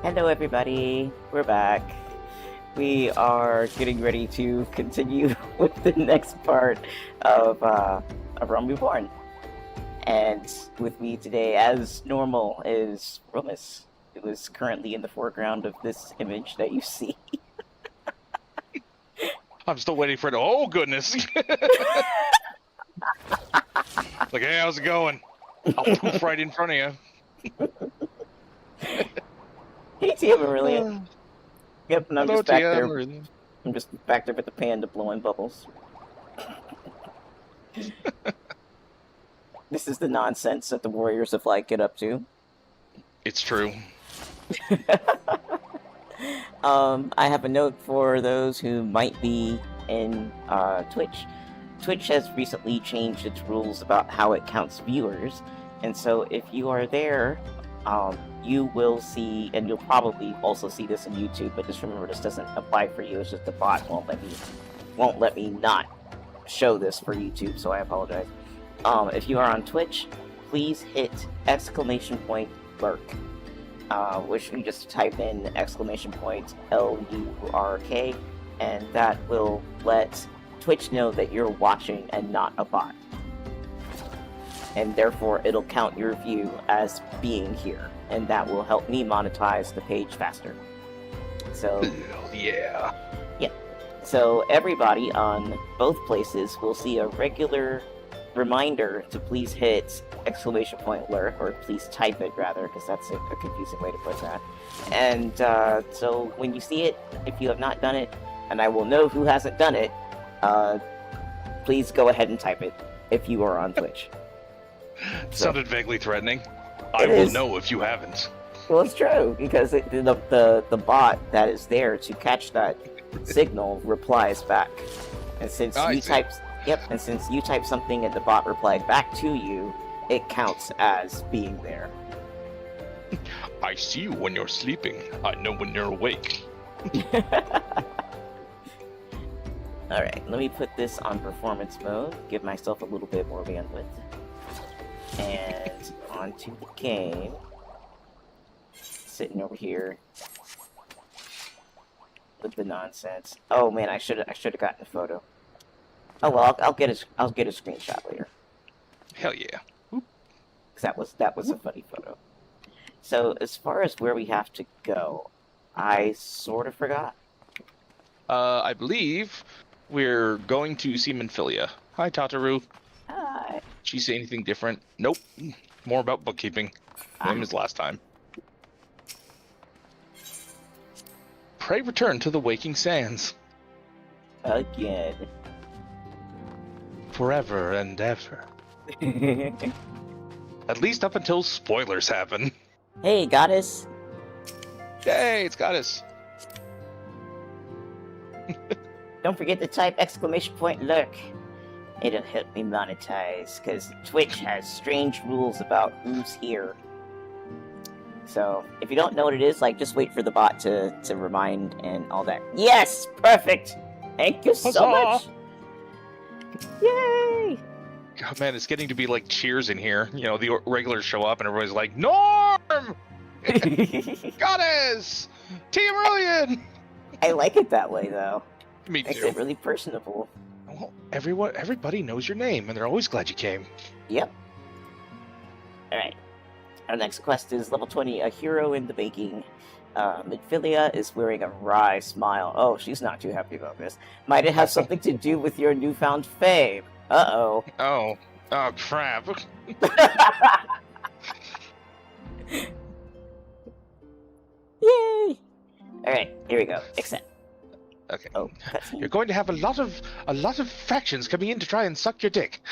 Hello, everybody. We're back. We are getting ready to continue with the next part of Realm Reborn. And with me today, as normal, is Romus, who is currently in the foreground of this image that you see. I'm still waiting for it. Oh, goodness. Like, hey, how's it going? I'll poof right in front of you. Hey, Tia Marillion. Yep, and I'm Hello, just back Tia. there. I'm just back there with the panda blowing bubbles. This is the nonsense that the Warriors of Light get up to. It's true. I have a note for those who might be in Twitch. Twitch has recently changed its rules about how it counts viewers, and so if you are there, you will see, and you'll probably also see this in YouTube, but just remember this doesn't apply for you. It's just the bot won't let me not show this for YouTube, so I apologize. If you are on Twitch, please hit !lurk. Which you just type in !LURK, and that will let Twitch know that you're watching and not a bot. And therefore, it'll count your view as being here, and that will help me monetize the page faster. So, yeah. Yeah. So everybody on both places will see a regular reminder to please hit !lurk, or please type it rather, because that's a confusing way to put that. And so when you see it, if you have not done it, and I will know who hasn't done it, please go ahead and type it if you are on Twitch. Sounded vaguely threatening. I will know if you haven't. Well, it's true, because the bot that is there to catch that signal replies back. And since you typed... Yep, and since you typed something and the bot replied back to you, it counts as being there. I see you when you're sleeping. I know when you're awake. Alright, let me put this on performance mode, give myself a little bit more bandwidth. And onto the game. Sitting over here with the nonsense. Oh man, I should have gotten a photo. Oh well, I'll get a screenshot later. Hell yeah! Because that was a funny photo. So as far as where we have to go, I sort of forgot. I believe we're going to see Menphilia. Hi, Tataru. Hi. Did she say anything different? Nope. More about bookkeeping. Same as last time. Pray return to the waking sands. Again. Forever and ever. At least up until spoilers happen. Hey, Goddess. Hey, it's Goddess. Don't forget to type !lurk. It'll help me monetize, because Twitch has strange rules about who's here. So, if you don't know what it is, just wait for the bot to remind and all that. Yes! Perfect! Thank you so much! Yay! Oh man, it's getting to be like Cheers in here. You know, the regulars show up and everybody's like, Norm! Goddess! Tia Marillion! I like it that way, though. Me too. Makes it really personable. Well, everybody knows your name, and they're always glad you came. Yep. Alright. Our next quest is level 20, A Hero in the Baking. Menphilia is wearing a wry smile. Oh, she's not too happy about this. Might it have something to do with your newfound fame? Uh-oh. Oh, crap. Yay! Alright, here we go. Accept. Okay. Oh, you're going to have a lot of factions coming in to try and suck your dick.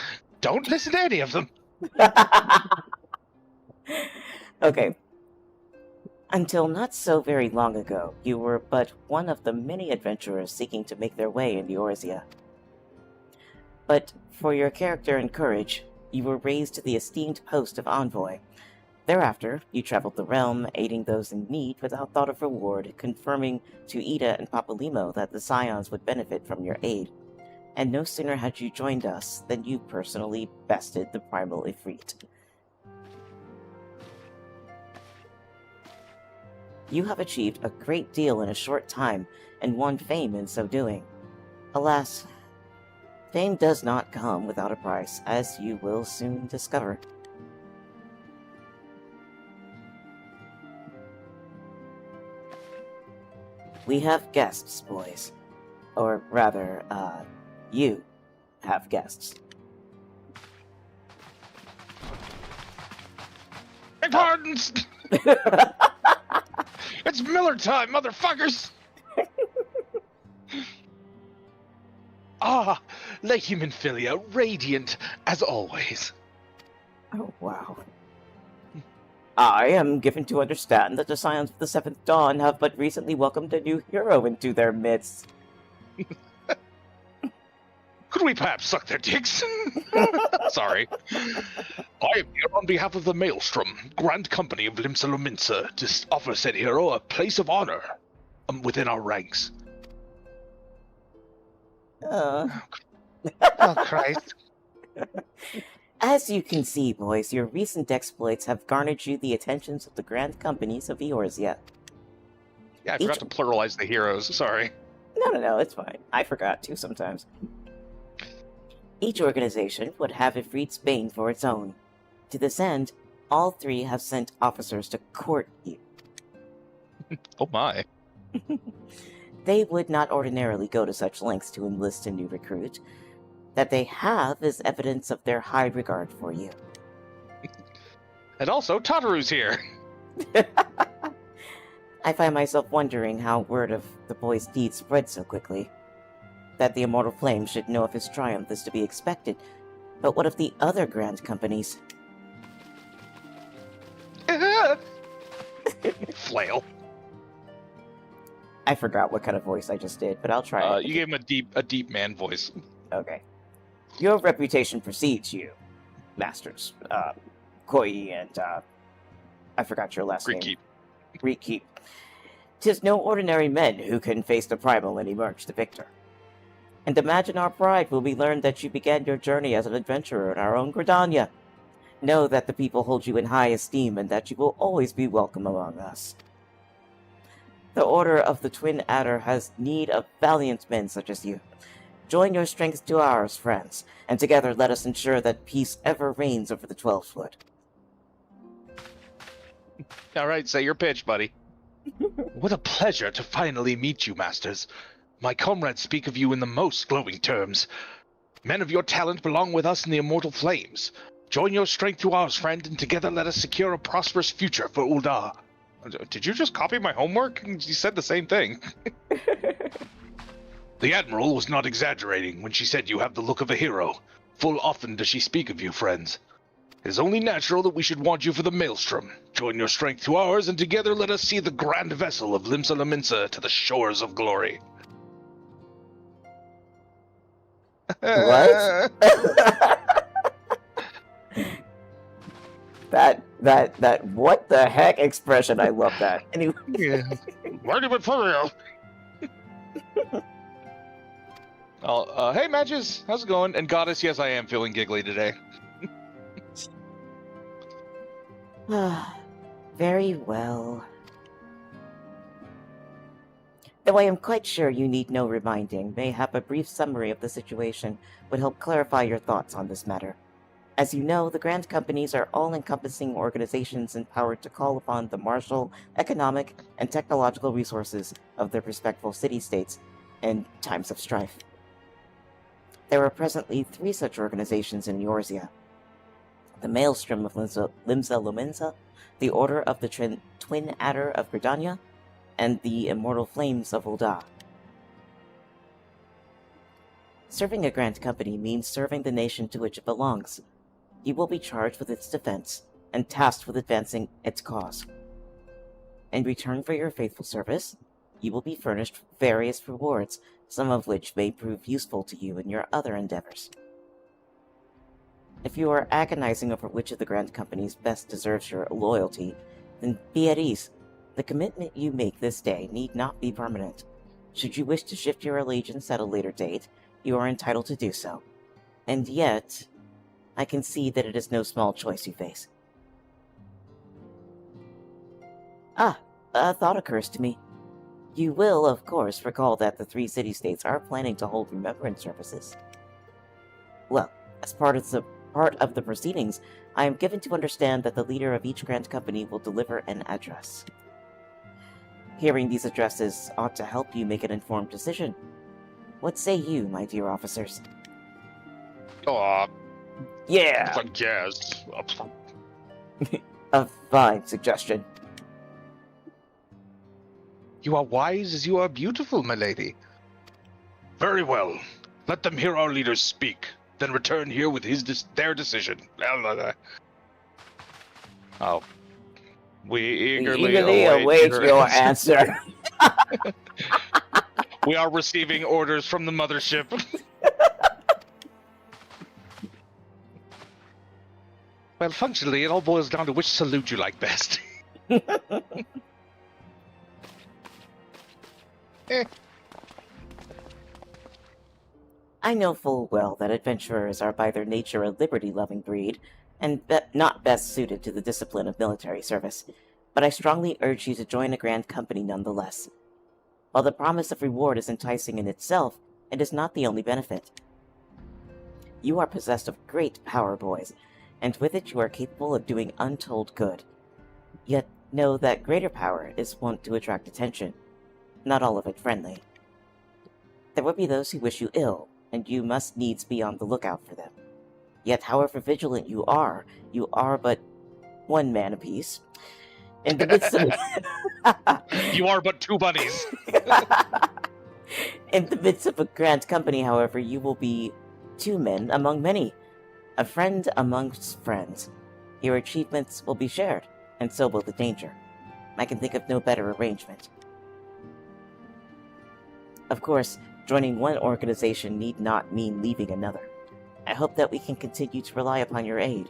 Don't listen to any of them. Okay. Until not so very long ago, you were but one of the many adventurers seeking to make their way in Eorzea. But for your character and courage, you were raised to the esteemed post of envoy. Thereafter, you traveled the realm, aiding those in need without thought of reward, confirming to Ida and Papalymo that the Scions would benefit from your aid. And no sooner had you joined us than you personally bested the primal Ifrit. You have achieved a great deal in a short time, and won fame in so doing. Alas, fame does not come without a price, as you will soon discover. We have guests, boys. Or rather, you have guests. Beg pardons! It's Miller time, motherfuckers! Ah, Legume Filia, radiant as always. Oh, wow. I am given to understand that the Scions of the Seventh Dawn have but recently welcomed a new hero into their midst. Could we perhaps suck their dicks? Sorry. I am here on behalf of the Maelstrom, Grand Company of Limsa Lominsa, to offer said hero a place of honor within our ranks. Oh, Christ. As you can see, boys, your recent exploits have garnered you the attentions of the Grand Companies of Eorzea. Yeah, I forgot to pluralize the heroes, sorry. No, it's fine. I forgot to sometimes. Each organization would have a freed Spain for its own. To this end, all three have sent officers to court you. Oh my. They would not ordinarily go to such lengths to enlist a new recruit. That they have is evidence of their high regard for you. And also, Tataru's here. I find myself wondering how word of the boy's deeds spread so quickly. That the Immortal Flame should know of his triumph is to be expected, but what of the other Grand Companies? Flail. I forgot what kind of voice I just did, but I'll try it. You gave him a deep man voice. Okay. Your reputation precedes you, Masters. Koi and, I forgot your last name. Greekkeep. 'Tis no ordinary men who can face the primal and emerge the victor. And imagine our pride when we learn that you began your journey as an adventurer in our own Gridania. Know that the people hold you in high esteem and that you will always be welcome among us. The Order of the Twin Adder has need of valiant men such as you. Join your strength to ours, friends, and together let us ensure that peace ever reigns over the 12-foot. All right, say your pitch, buddy. What a pleasure to finally meet you, Masters. My comrades speak of you in the most glowing terms. Men of your talent belong with us in the Immortal Flames. Join your strength to ours, friend, and together let us secure a prosperous future for Ul'dah. Did you just copy my homework? You said the same thing. The Admiral was not exaggerating when she said you have the look of a hero. Full often does she speak of you, friends. It is only natural that we should want you for the Maelstrom. Join your strength to ours, and together let us see the grand vessel of Limsa Lominsa to the shores of glory. What? that what the heck expression, I love that. Anyway. Yeah. Hey, Matches, how's it going? And Goddess, yes, I am feeling giggly today. Very well. Though I am quite sure you need no reminding, mayhap a brief summary of the situation would help clarify your thoughts on this matter. As you know, the Grand Companies are all-encompassing organizations empowered to call upon the martial, economic, and technological resources of their respective city-states in times of strife. There are presently 3 such organizations in Eorzea. The Maelstrom of Limsa Lominsa, the Order of the Twin Adder of Gridania, and the Immortal Flames of Ul'dah. Serving a Grand Company means serving the nation to which it belongs. You will be charged with its defense, and tasked with advancing its cause. In return for your faithful service, you will be furnished various rewards, some of which may prove useful to you in your other endeavors. If you are agonizing over which of the Grand Companies best deserves your loyalty, then be at ease. The commitment you make this day need not be permanent. Should you wish to shift your allegiance at a later date, you are entitled to do so. And yet, I can see that it is no small choice you face. a thought occurs to me. You will, of course, recall that the 3 city-states are planning to hold remembrance services. Well, as part of the proceedings, I am given to understand that the leader of each Grand Company will deliver an address. Hearing these addresses ought to help you make an informed decision. What say you, my dear officers? Yeah! I guess. A fine suggestion. You are wise as you are beautiful, my lady. Very well. Let them hear our leaders speak, then return here with their decision. Oh. We eagerly await your answer. We are receiving orders from the mothership. Well, functionally, it all boils down to which salute you like best. I know full well that adventurers are by their nature a liberty-loving breed, and not best suited to the discipline of military service, but I strongly urge you to join a Grand Company nonetheless. While the promise of reward is enticing in itself, it is not the only benefit. You are possessed of great power, boys, and with it you are capable of doing untold good. Yet know that greater power is wont to attract attention, not all of it friendly. There will be those who wish you ill, and you must needs be on the lookout for them. Yet however vigilant you are but one man apiece. In the midst of... You are but 2 bunnies. In the midst of a Grand Company, however, you will be 2 men among many. A friend amongst friends. Your achievements will be shared, and so will the danger. I can think of no better arrangement. Of course, joining one organization need not mean leaving another. I hope that we can continue to rely upon your aid.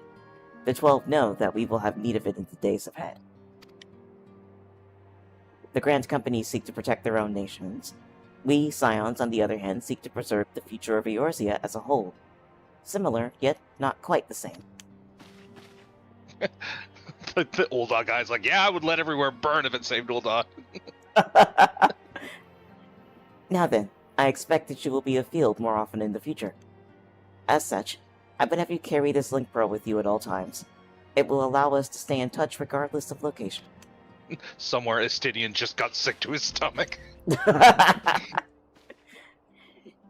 The 12 know that we will have need of it in the days ahead. The Grand Companies seek to protect their own nations. We, Scions, on the other hand, seek to preserve the future of Eorzea as a whole. Similar, yet not quite the same. The Ul'dah guy's like, yeah, I would let everywhere burn if it saved Ul'dah. Now then, I expect that you will be afield more often in the future. As such, I would have you carry this link pearl with you at all times. It will allow us to stay in touch regardless of location. Somewhere Estidian just got sick to his stomach.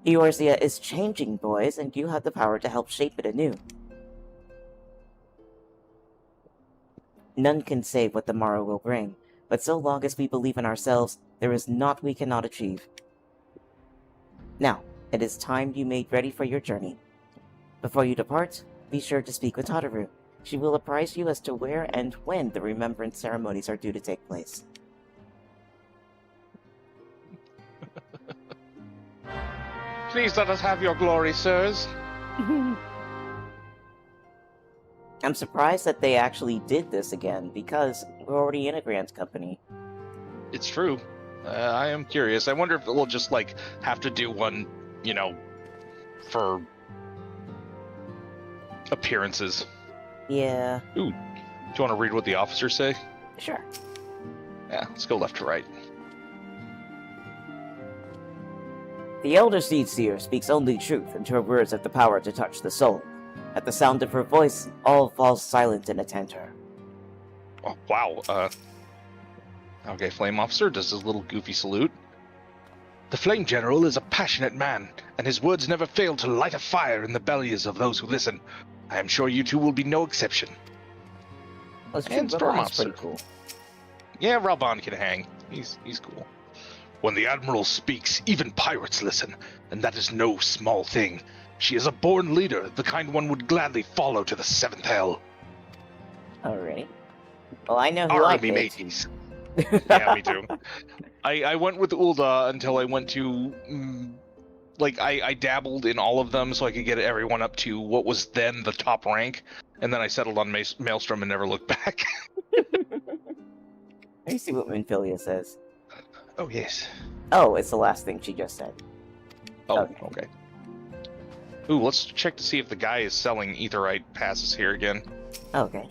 Eorzea is changing, boys, and you have the power to help shape it anew. None can say what the morrow will bring, but so long as we believe in ourselves, there is naught we cannot achieve. Now, it is time you made ready for your journey. Before you depart, be sure to speak with Tataru. She will apprise you as to where and when the remembrance ceremonies are due to take place. Please let us have your glory, sirs. I'm surprised that they actually did this again, because we're already in a Grand Company. It's true. I am curious. I wonder if we'll just, like, have to do one, you know, for appearances. Yeah. Ooh. Do you want to read what the officers say? Sure. Yeah, let's go left to right. The Elder Seedseer speaks only truth, and her words have the power to touch the soul. At the sound of her voice, all falls silent and attend her. Oh, wow. Okay, Flame Officer does his little goofy salute. The Flame General is a passionate man, and his words never fail to light a fire in the bellies of those who listen. I am sure you two will be no exception. And Storm Officer. pretty cool. Yeah, Ralban can hang. He's cool. When the Admiral speaks, even pirates listen, and that is no small thing. She is a born leader, the kind one would gladly follow to the 7th hell. Alright. Well, I know who I Army picked. mateys. Yeah, me too. I went with Ul'dah until I went to... I dabbled in all of them so I could get everyone up to what was then the top rank, and then I settled on Maelstrom and never looked back. Let me see what Minfilia says. Oh, yes. Oh, it's the last thing she just said. Oh, okay. Ooh, let's check to see if the guy is selling Aetheryte passes here again. Okay.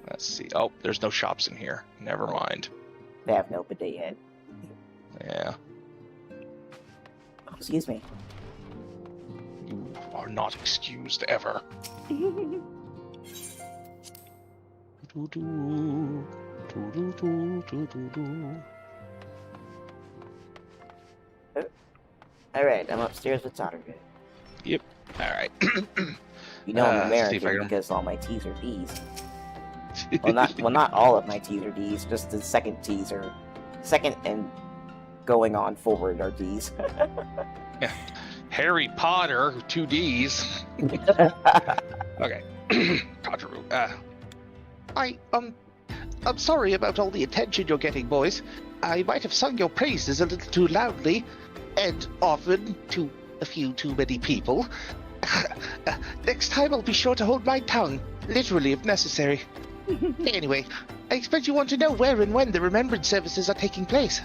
Let's see. Oh, there's no shops in here. Never mind. They haven't opened it yet. Yeah. Oh, excuse me. You are not excused ever. Alright, I'm upstairs with Saturday. Yep. Alright. You know I'm let's see if I American can- because all my T's are D's. Well, not all of my T's are D's, just the second T's are... Second and going on forward are D's. Harry Potter, 2 Ds. Okay. Conjuru. I'm sorry about all the attention you're getting, boys. I might have sung your praises a little too loudly, and often to a few too many people. Next time I'll be sure to hold my tongue, literally if necessary. Anyway, I expect you want to know where and when the Remembrance services are taking place.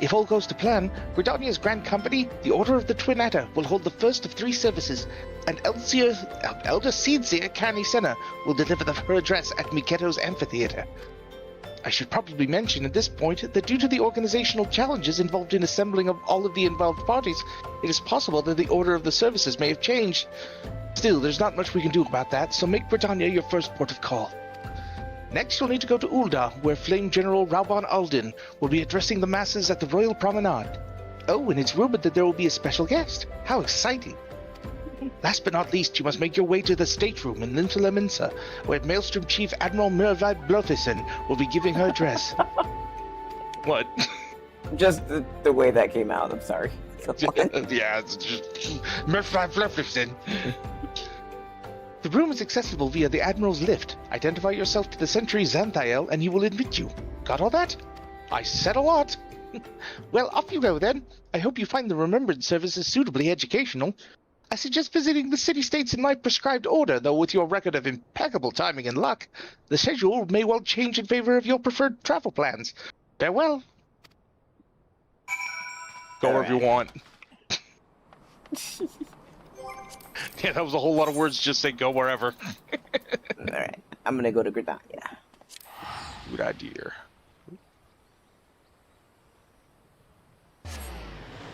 If all goes to plan, Gridania's Grand Company, the Order of the Twin Adder, will hold the first of 3 services, and Elder Seedseer Cani Senna will deliver her address at Miketo's Amphitheater. I should probably mention at this point that due to the organizational challenges involved in assembling of all of the involved parties, it is possible that the order of the services may have changed. Still, there's not much we can do about that, so make Britannia your first port of call. Next, you'll need to go to Ul'dah, where Flame General Rauban Alden will be addressing the masses at the Royal Promenade. Oh, and it's rumored that there will be a special guest. How exciting! Last but not least, you must make your way to the stateroom in Lintel Minsa, where Maelstrom Chief Admiral Mervad Blofison will be giving her address. What? Just the way that came out, I'm sorry. Yeah, it's just Mervad Blofison. The room is accessible via the Admiral's lift. Identify yourself to the sentry Xanthael and he will admit you. Got all that? I said a lot. Well, off you go then. I hope you find the Remembrance services suitably educational. I suggest visiting the city-states in my prescribed order, though with your record of impeccable timing and luck, the schedule may well change in favor of your preferred travel plans. Farewell. Go wherever you want. Yeah, that was a whole lot of words just say go wherever. Alright, I'm gonna go to Gridania. Good idea.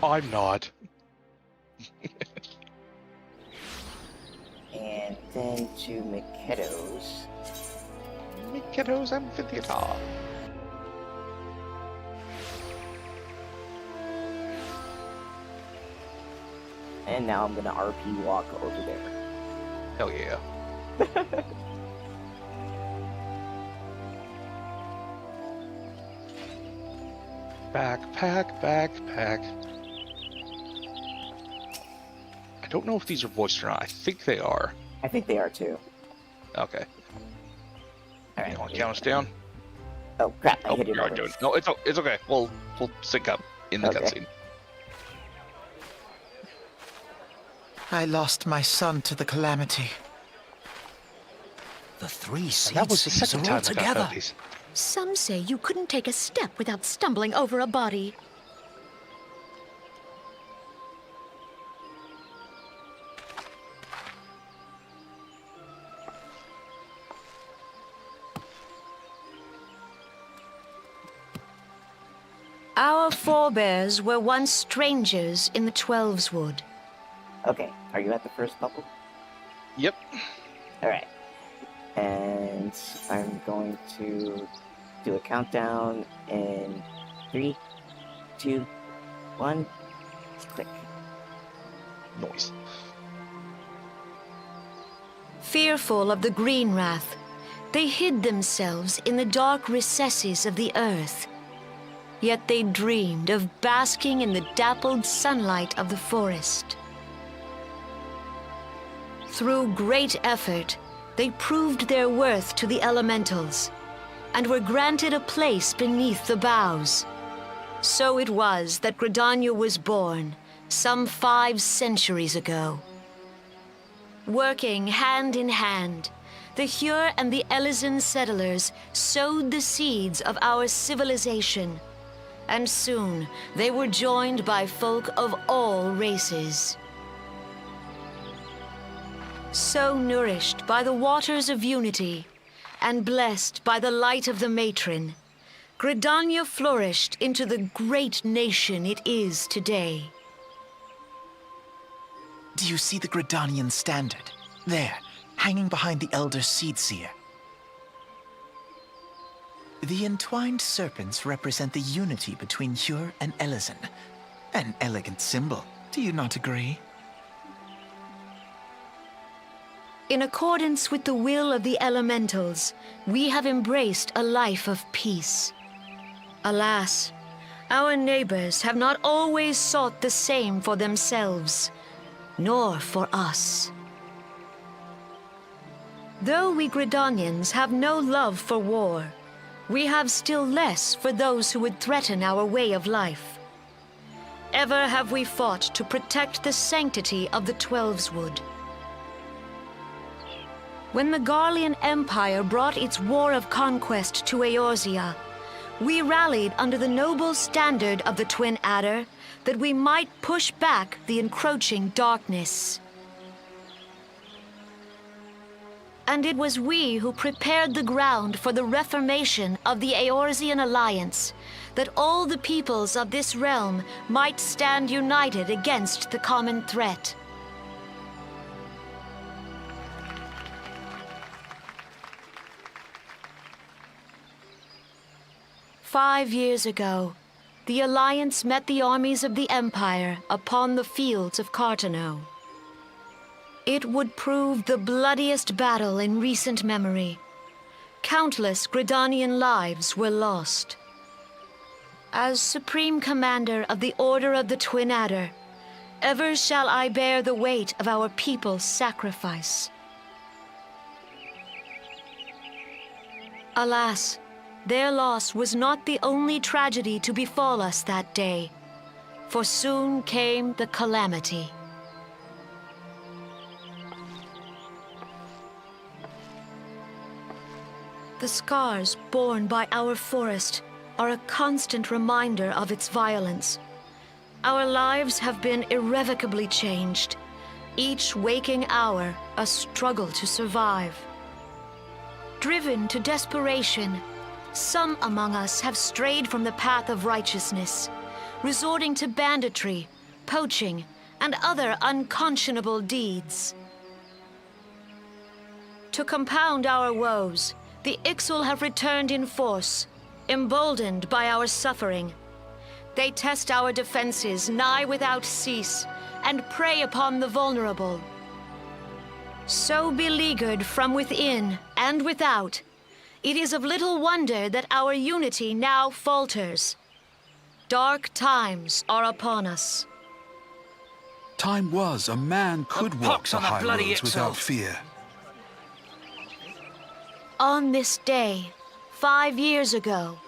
I'm not. And then to Miketo's. Miketo's Amphitheater. And now I'm gonna RP walk over there. Hell yeah. Backpack. I don't know if these are voiced or not. I think they are. I think they are too. Okay. Alright. You want to count us down? Oh crap, I Oh, hit it you are over. doing. No, it's okay. We'll sync up in the Okay. cutscene. I lost my son to the calamity. The 3 seeds That was the second are all time I got together. puppies. Some say you couldn't take a step without stumbling over a body. Our forebears were once strangers in the Twelves Wood. Okay, are you at the first bubble? Yep. Alright. And I'm going to do a countdown in 3, 2, 1, click. Noise. Fearful of the Green Wrath, they hid themselves in the dark recesses of the earth. Yet they dreamed of basking in the dappled sunlight of the forest. Through great effort, they proved their worth to the elementals, and were granted a place beneath the boughs. So it was that Gridania was born, some 5 centuries ago. Working hand in hand, the Hyur and the Elysian settlers sowed the seeds of our civilization, and soon they were joined by folk of all races. So nourished by the waters of unity, and blessed by the light of the matron, Gridania flourished into the great nation it is today. Do you see the Gridanian standard? There, hanging behind the Elder Seedseer. The entwined serpents represent the unity between Hyur and Elezen. An elegant symbol, do you not agree? In accordance with the will of the elementals, we have embraced a life of peace. Alas, our neighbors have not always sought the same for themselves, nor for us. Though we Gridanians have no love for war, we have still less for those who would threaten our way of life. Ever have we fought to protect the sanctity of the Twelveswood. When the Garlean Empire brought its war of conquest to Eorzea, we rallied under the noble standard of the Twin Adder that we might push back the encroaching darkness. And it was we who prepared the ground for the reformation of the Eorzean Alliance, that all the peoples of this realm might stand united against the common threat. "5 years ago, the Alliance met the armies of the Empire upon the fields of Cartano. It would prove the bloodiest battle in recent memory. Countless Gridanian lives were lost. As Supreme Commander of the Order of the Twin Adder, ever shall I bear the weight of our people's sacrifice. Alas, their loss was not the only tragedy to befall us that day, for soon came the calamity. The scars borne by our forest are a constant reminder of its violence. Our lives have been irrevocably changed, each waking hour a struggle to survive. Driven to desperation, some among us have strayed from the path of righteousness, resorting to banditry, poaching, and other unconscionable deeds. To compound our woes, the Ixal have returned in force, emboldened by our suffering. They test our defenses nigh without cease, and prey upon the vulnerable. So beleaguered from within and without, it is of little wonder that our unity now falters. Dark times are upon us. Time was a man could walk pox the on the high bloody roads without Ixal. fear. On this day, 5 years ago,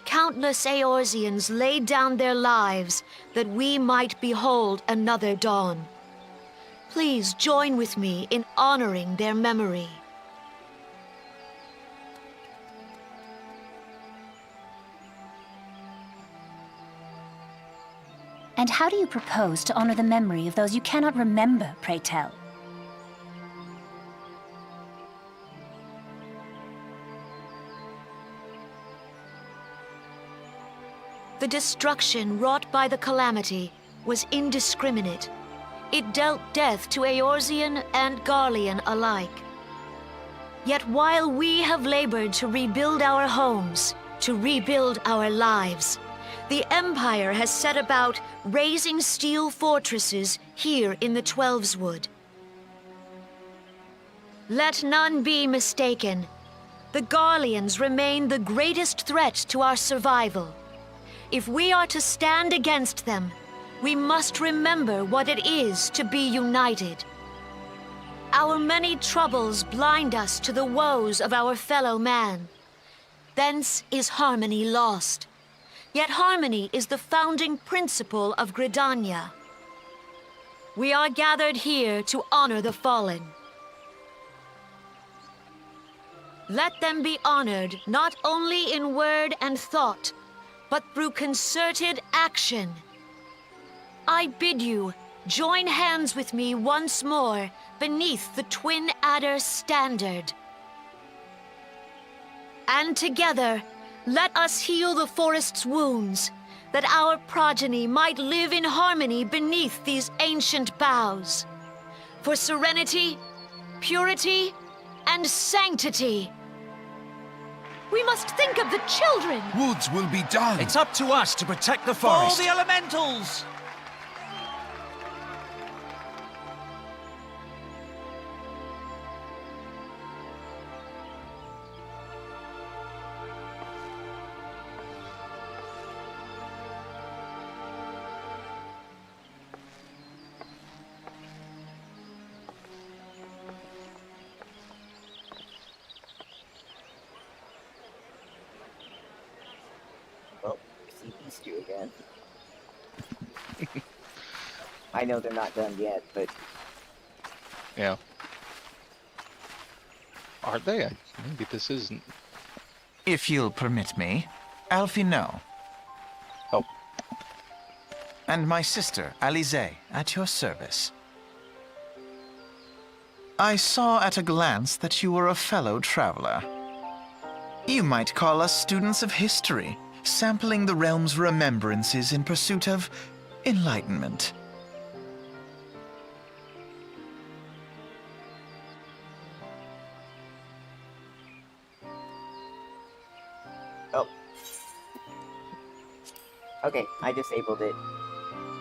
countless Eorzeans laid down their lives that we might behold another dawn. Please join with me in honoring their memory. And how do you propose to honor the memory of those you cannot remember, pray tell? The destruction wrought by the calamity was indiscriminate. It dealt death to Eorzean and Garlean alike. Yet while we have labored to rebuild our homes, to rebuild our lives, the Empire has set about raising steel fortresses here in the Twelveswood. Let none be mistaken. The Garleans remain the greatest threat to our survival. If we are to stand against them, we must remember what it is to be united. Our many troubles blind us to the woes of our fellow man. Thence is harmony lost. Yet harmony is the founding principle of Gridania. We are gathered here to honor the fallen. Let them be honored not only in word and thought, but through concerted action. I bid you join hands with me once more beneath the Twin Adder standard. And together, Let us heal the forest's wounds, that our progeny might live in harmony beneath these ancient boughs. For serenity, purity, and sanctity. We must think of the children! Woods will be done. It's up to us to protect the For all forest. the elementals! Well, I see these two again. I know they're not done yet, but Yeah. Are they? Maybe this isn't. If you'll permit me, Alfie no. Oh. And my sister, Alize, at your service. I saw at a glance that you were a fellow traveler. You might call us students of history, sampling the realm's remembrances in pursuit of enlightenment. oh. Okay, I disabled it.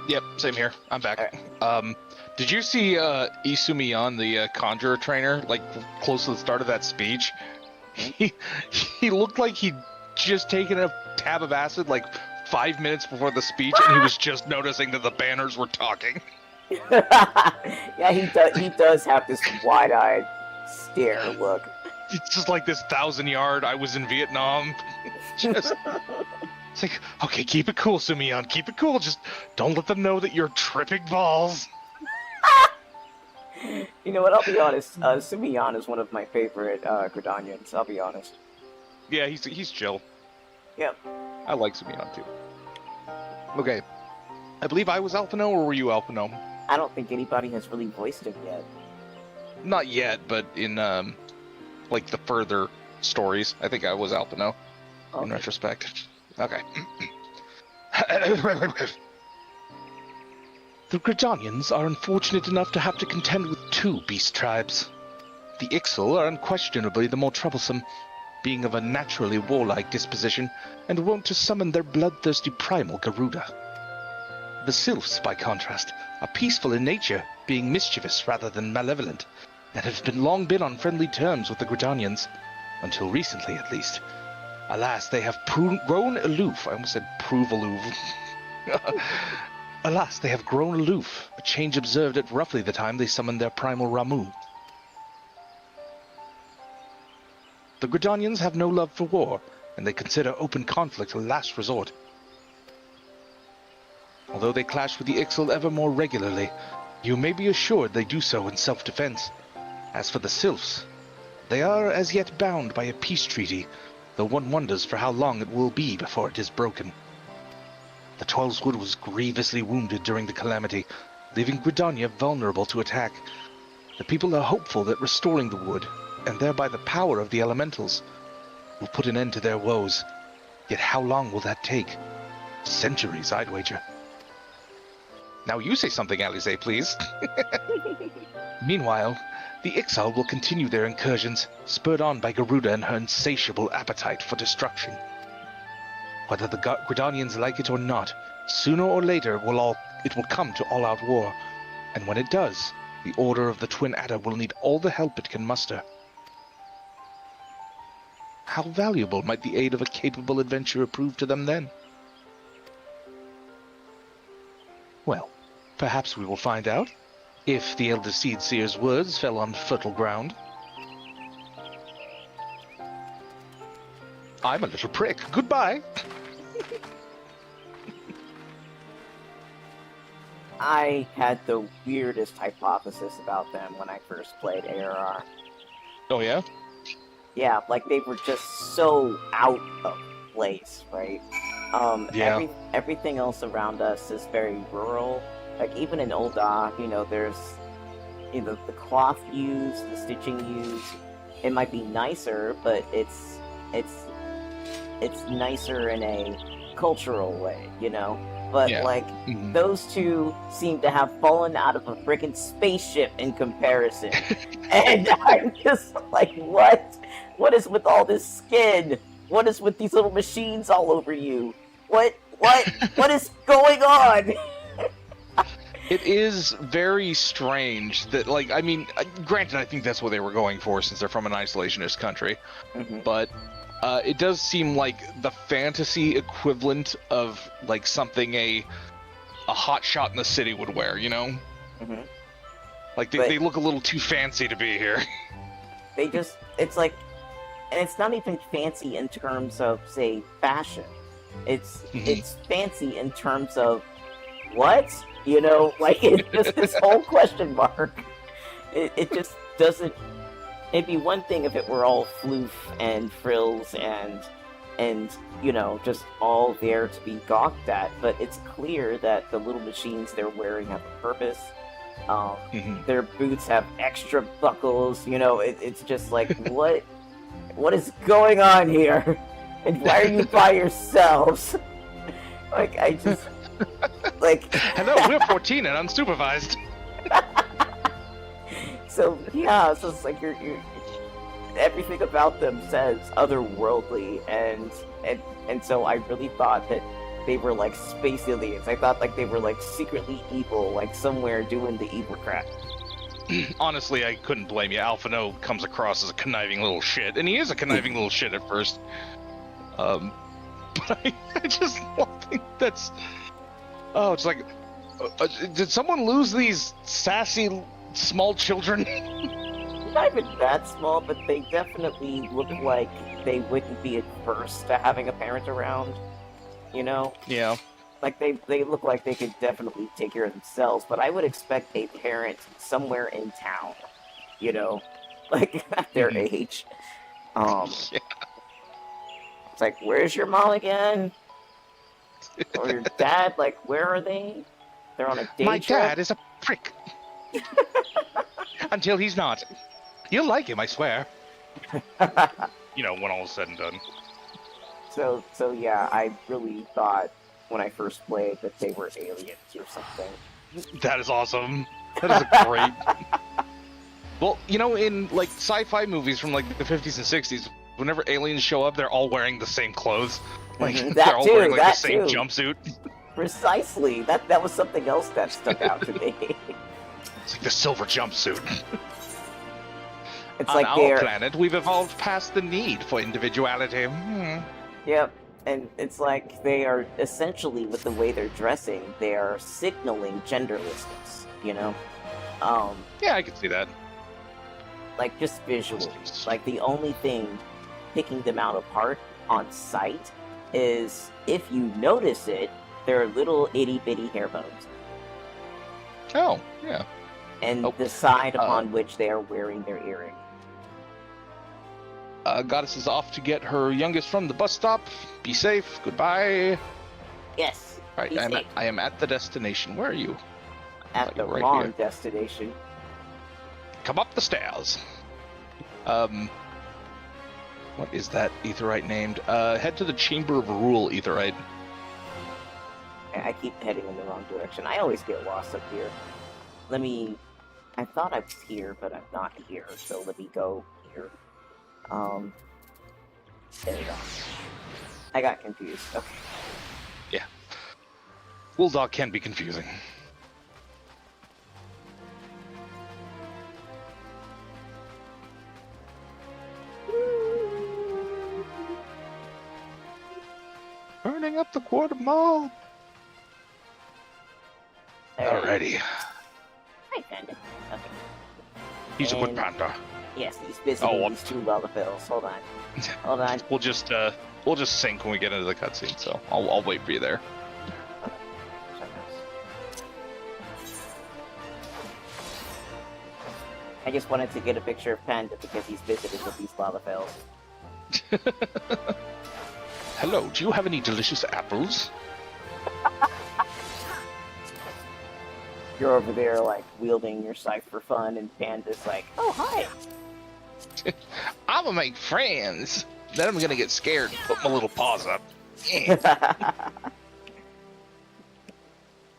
Yep, same here. I'm back. Alright. Did you see Isumiyan, the conjurer trainer, like close to the start of that speech? He looked like he'd just taken a tab of acid like 5 minutes before the speech, and he was just noticing that the banners were talking. Yeah, he does have this wide-eyed stare look. It's just like this 1,000-yard, I was in Vietnam. Just, it's like, okay, keep it cool, Sumiyan, keep it cool. Just don't let them know that you're tripping balls. You know what, I'll be honest, Sumiyan is one of my favorite Gridanians, I'll be honest. Yeah, he's chill. Yep. I like Sumiyan too. Okay. I believe I was Alphino, or were you Alphino? I don't think anybody has really voiced him yet. Not yet, but in like the further stories, I think I was Alphino. Okay. In retrospect. Okay. The Gridanians are unfortunate enough to have to contend with two beast tribes. The Ixal are unquestionably the more troublesome, being of a naturally warlike disposition and wont to summon their bloodthirsty primal Garuda. The Sylphs, by contrast, are peaceful in nature, being mischievous rather than malevolent, and have long been on friendly terms with the Gridanians, until recently at least. Alas, they have grown aloof. I almost said prove aloof. Alas, they have grown aloof, a change observed at roughly the time they summoned their primal Ramu. The Gridanians have no love for war, and they consider open conflict a last resort. Although they clash with the Ixal ever more regularly, you may be assured they do so in self-defense. As for the Sylphs, they are as yet bound by a peace treaty, though one wonders for how long it will be before it is broken. The Twelves Wood was grievously wounded during the calamity, leaving Gridania vulnerable to attack. The people are hopeful that restoring the wood, and thereby the power of the elementals, will put an end to their woes. Yet how long will that take? Centuries, I'd wager. Now you say something, Alize, please. Meanwhile, the Ixal will continue their incursions, spurred on by Garuda and her insatiable appetite for destruction. Whether the Gridanians like it or not, sooner or later it will come to all-out war, and when it does, the Order of the Twin Adder will need all the help it can muster. How valuable might the aid of a capable adventurer prove to them then? Well, perhaps we will find out, if the Elder Seedseer's words fell on fertile ground. I'm a little prick. Goodbye! I had the weirdest hypothesis about them when I first played ARR. Oh yeah? Yeah, like they were just so out of place, right? Yeah. Everything else around us is very rural. Like even in Ul'dah, there's the cloth used, the stitching used. It might be nicer, but it's it's nicer in a cultural way, you know? But, Yeah. like, Mhm. those two seem to have fallen out of a freaking spaceship in comparison. And I'm just like, what? What is with all this skin? What is with these little machines all over you? What is going on? It is very strange that, like, I mean, granted, I think that's what they were going for since they're from an isolationist country, but it does seem like the fantasy equivalent of, like, something a hotshot in the city would wear, you know? Mhm. Like, But- they look a little too fancy to be here. They just, it's like, and it's not even fancy in terms of, say, fashion. It's fancy in terms of what? You know, like, it's just this whole question mark. It just doesn't. It'd be one thing if it were all floof and frills and you know, just all there to be gawked at. But it's clear that the little machines they're wearing have a purpose. Their boots have extra buckles. You know, it's just like what is going on here? And why are you by yourselves? Like, I just like. Hello, we're 14 and unsupervised. So yeah, so it's like you're everything about them says otherworldly, and so I really thought that they were like space aliens. I thought like they were like secretly evil, like somewhere doing the evil crap. Honestly, I couldn't blame you. Alphino comes across as a conniving little shit, and he is a conniving little shit at first. But I just don't think that's. Oh, it's like, did someone lose these sassy small children? Not even that small, but they definitely look like they wouldn't be adverse to having a parent around. You know? Yeah. Like, they look like they could definitely take care of themselves, but I would expect a parent somewhere in town, you know? Like, at their age. Yeah. It's like, where's your mom again? Or your dad, like, where are they? They're on a day My trip? dad is a prick. Until he's not. You'll like him, I swear. You know, when all is said and done. So yeah, I really thought when I first played that they were aliens or something. That is awesome. That is a great. Well, you know, in like sci-fi movies from like the 50s and 60s, whenever aliens show up, they're all wearing the same clothes. Like Mhm, they're that all too, wearing like that the same too. jumpsuit. Precisely. That was something else that stuck out to me. It's like the silver jumpsuit. It's On like our they're planet, we've evolved past the need for individuality. Yep. And it's like they are essentially, with the way they're dressing, they are signaling genderlessness, you know? Yeah, I can see that. Like, just visually. Like, the only thing picking them out apart on sight is, if you notice it, there are little itty-bitty hair bones. Oh, yeah. And Oh, the side upon which they are wearing their earring. Goddess is off to get her youngest from the bus stop. Be safe. Goodbye. Yes. All right, be safe. I am at the destination. Where are you? At the right wrong here. destination. Come up the stairs. What is that Aetherite named? Head to the Chamber of Rule, Aetherite. I keep heading in the wrong direction. I always get lost up here. I thought I was here, but I'm not here, so let me go here. There we go. I got confused. Okay. Yeah. Bulldog can be confusing. Burning up the quarter mall. Alrighty. Hi, Panda. Okay. He's a good And- panda. Yes, he's busy Oh, with what? these two Lullafills. Hold on. Hold on. We'll just sync when we get into the cutscene, so I'll wait for you there. I just wanted to get a picture of Panda because he's visited with these Lullafills. Hello, do you have any delicious apples? You're over there, like, wielding your scythe for fun, and Panda's like, oh, hi! I'ma make friends. Then I'm gonna get scared and put my little paws up.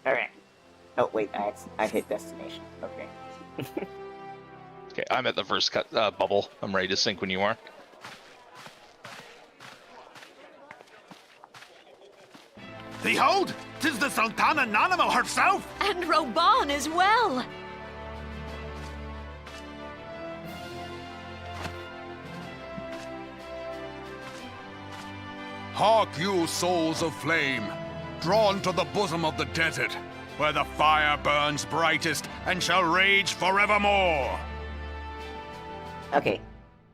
Alright. Oh, wait, I hit destination. Okay. Okay, I'm at the first bubble. I'm ready to sink when you are. Behold, 'tis the Sultana Nanimo herself! And Roban as well! Hark you, souls of flame, drawn to the bosom of the desert, where the fire burns brightest and shall rage forevermore! Okay.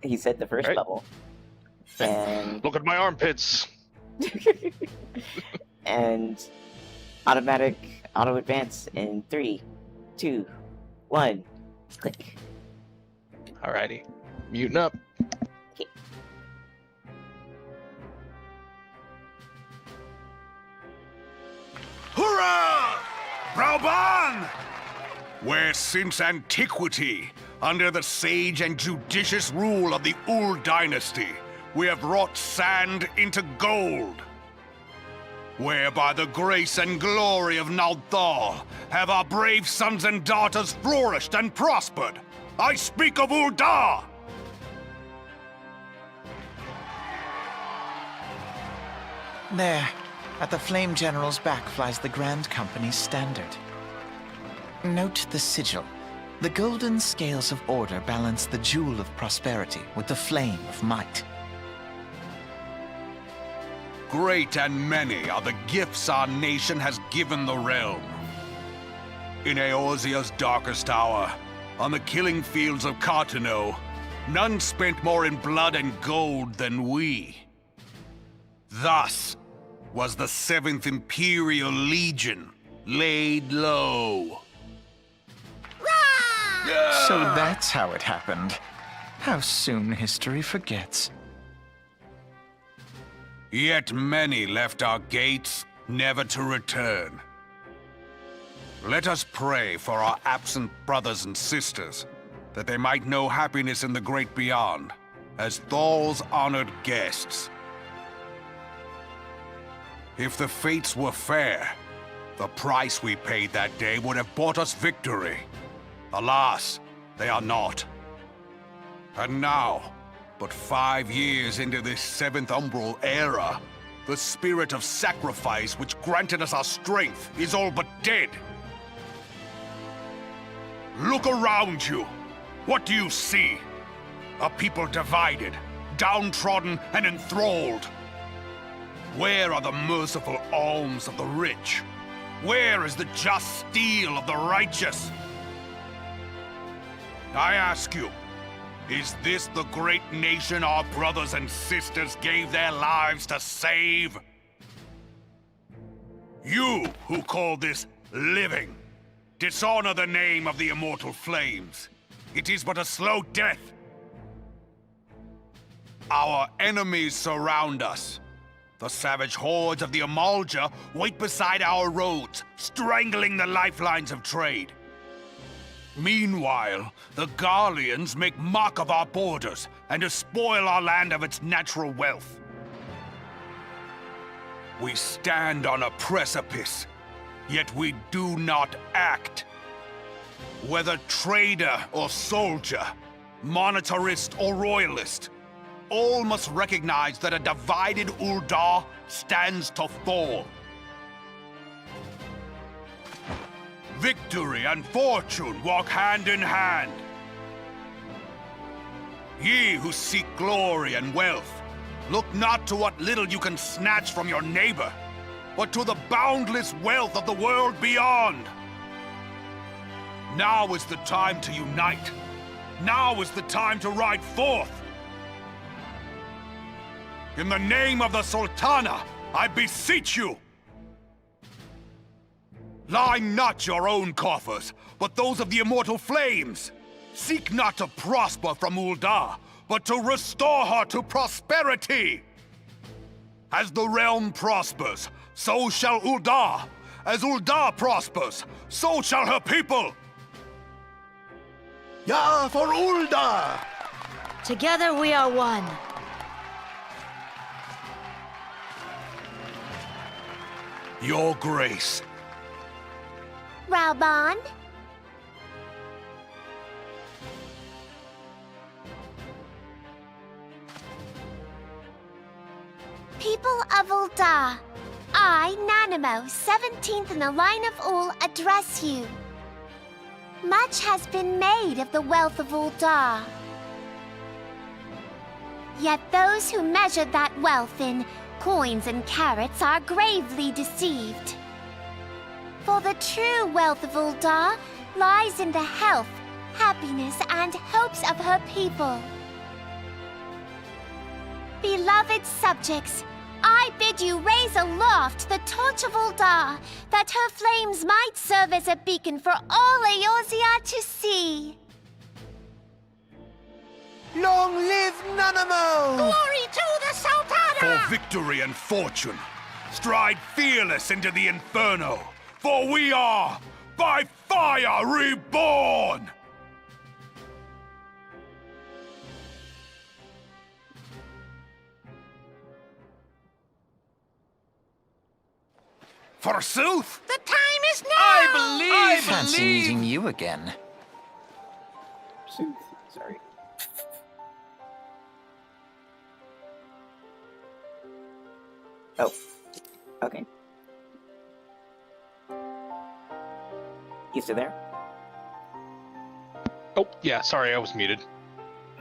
He said the first Right. bubble. And Look at my armpits. and automatic auto advance in 3, 2, 1. Click. Alrighty, muting up. Okay. Hurrah! Brauban! Where since antiquity, under the sage and judicious rule of the Ul dynasty, we have wrought sand into gold. Where by the grace and glory of Naldal have our brave sons and daughters flourished and prospered. I speak of Ul'dah! There, at the Flame General's back flies the Grand Company's standard. Note the sigil. The golden scales of order balance the jewel of prosperity with the flame of might. Great and many are the gifts our nation has given the realm. In Eorzea's darkest hour, on the killing fields of Cartano, none spent more in blood and gold than we. Thus was the 7th Imperial Legion laid low. So that's how it happened. How soon history forgets. Yet many left our gates, never to return. Let us pray for our absent brothers and sisters, that they might know happiness in the great beyond, as Thal's honored guests. If the fates were fair, the price we paid that day would have bought us victory. Alas, they are not. And now, but 5 years into this 7th Umbral era, the spirit of sacrifice which granted us our strength is all but dead. Look around you. What do you see? A people divided, downtrodden, and enthralled. Where are the merciful alms of the rich? Where is the just steel of the righteous? I ask you, is this the great nation our brothers and sisters gave their lives to save? You who call this living, dishonor the name of the immortal flames. It is but a slow death. Our enemies surround us. The savage hordes of the Amalja wait beside our roads, strangling the lifelines of trade. Meanwhile, the Garleans make mock of our borders and despoil our land of its natural wealth. We stand on a precipice, yet we do not act. Whether trader or soldier, monetarist or royalist, all must recognize that a divided Ul'dah stands to fall. Victory and fortune walk hand in hand. Ye who seek glory and wealth, look not to what little you can snatch from your neighbor, but to the boundless wealth of the world beyond. Now is the time to unite. Now is the time to ride forth. In the name of the Sultana, I beseech you! Line not your own coffers, but those of the immortal flames. Seek not to prosper from Ul'dah, but to restore her to prosperity. As the realm prospers, so shall Ul'dah. As Ul'dah prospers, so shall her people. Ya for Ul'dah! Together we are one. Your Grace. Raubon? People of Ul'dah, I, Nanamo, 17th in the line of Ul, address you. Much has been made of the wealth of Ul'dah. Yet those who measure that wealth in coins and carats are gravely deceived. For the true wealth of Ul'dah lies in the health, happiness, and hopes of her people. Beloved subjects, I bid you raise aloft the torch of Ul'dah, that her flames might serve as a beacon for all Eorzea to see. Long live Nanamo! Glory to the Sultana! For victory and fortune, stride fearless into the Inferno, for we are, by fire, reborn! Forsooth! The time is now! Fancy meeting you again. Sorry. Oh, okay. You still there? Oh, yeah, sorry, I was muted.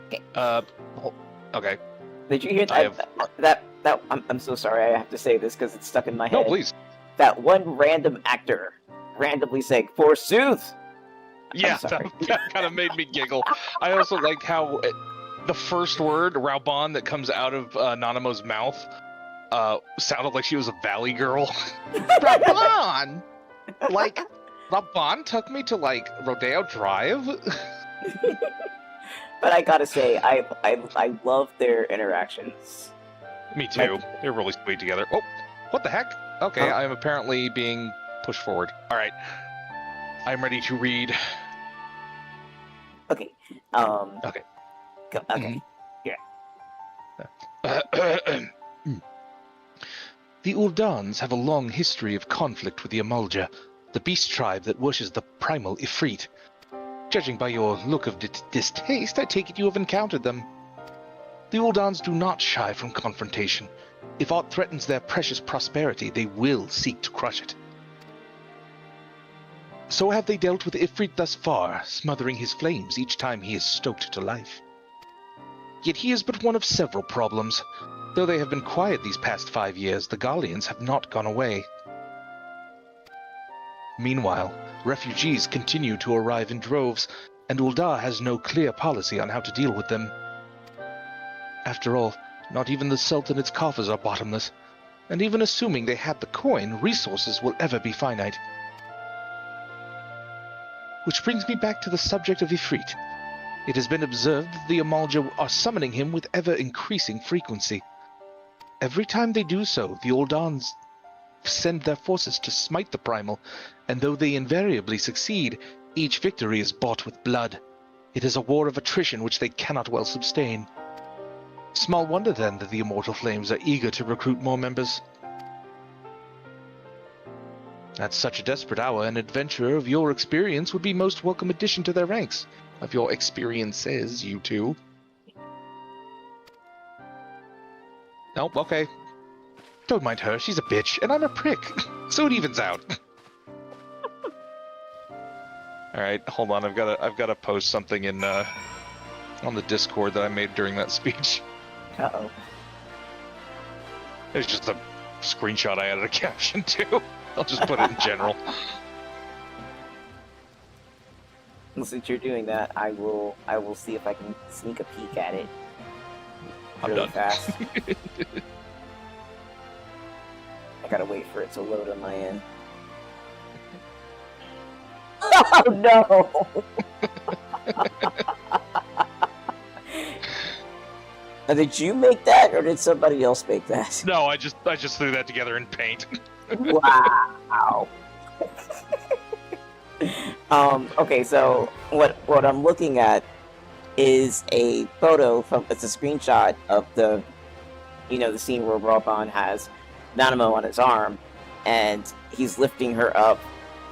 Okay. Okay. Did you hear that? I'm so sorry. I have to say this because it's stuck in my head. No, please. That one random actor randomly saying "forsooth." Yeah, I'm sorry. that kind of made me giggle. I also liked how the first word, Raubon, that comes out of Nanamo's mouth sounded like she was a valley girl. Raubon! Like, Raubon took me to, like, Rodeo Drive? But I gotta say, I love their interactions. Me too. They're really sweet together. Oh, what the heck? Okay, Huh? I'm apparently being pushed forward. Alright. I'm ready to read. Okay. Okay. Okay. The Uldans have a long history of conflict with the Amalja, the beast tribe that worships the primal Ifrit. Judging by your look of distaste, I take it you have encountered them. The Uldans do not shy from confrontation. If aught threatens their precious prosperity, they will seek to crush it. So have they dealt with Ifrit thus far, smothering his flames each time he is stoked to life. Yet he is but one of several problems. Though they have been quiet these past 5 years, the Gallians have not gone away. Meanwhile, refugees continue to arrive in droves, and Ul'dah has no clear policy on how to deal with them. After all, not even the Sultanate's coffers are bottomless, and even assuming they had the coin, resources will ever be finite. Which brings me back to the subject of Ifrit. It has been observed that the Amalja are summoning him with ever-increasing frequency. Every time they do so, the Uldans send their forces to smite the primal, and though they invariably succeed, each victory is bought with blood. It is a war of attrition which they cannot well sustain. Small wonder then that the Immortal Flames are eager to recruit more members. At such a desperate hour, an adventurer of your experience would be most welcome addition to their ranks. Of your experiences, you two. Nope, okay. Don't mind her, she's a bitch, and I'm a prick. So it evens out. Alright, hold on, I've gotta post something in on the Discord that I made during that speech. Uh-oh. It's just a screenshot I added a caption to. I'll just put it in general. Well, since you're doing that, I will see if I can sneak a peek at it. I'm Really done. fast. I gotta wait for it to load on my end. Oh no! Now, did you make that, or did somebody else make that? No, I just threw that together in Paint. Wow. Okay, so what I'm looking at is a photo it's a screenshot of the scene where Raubon has Nanamo on his arm, and he's lifting her up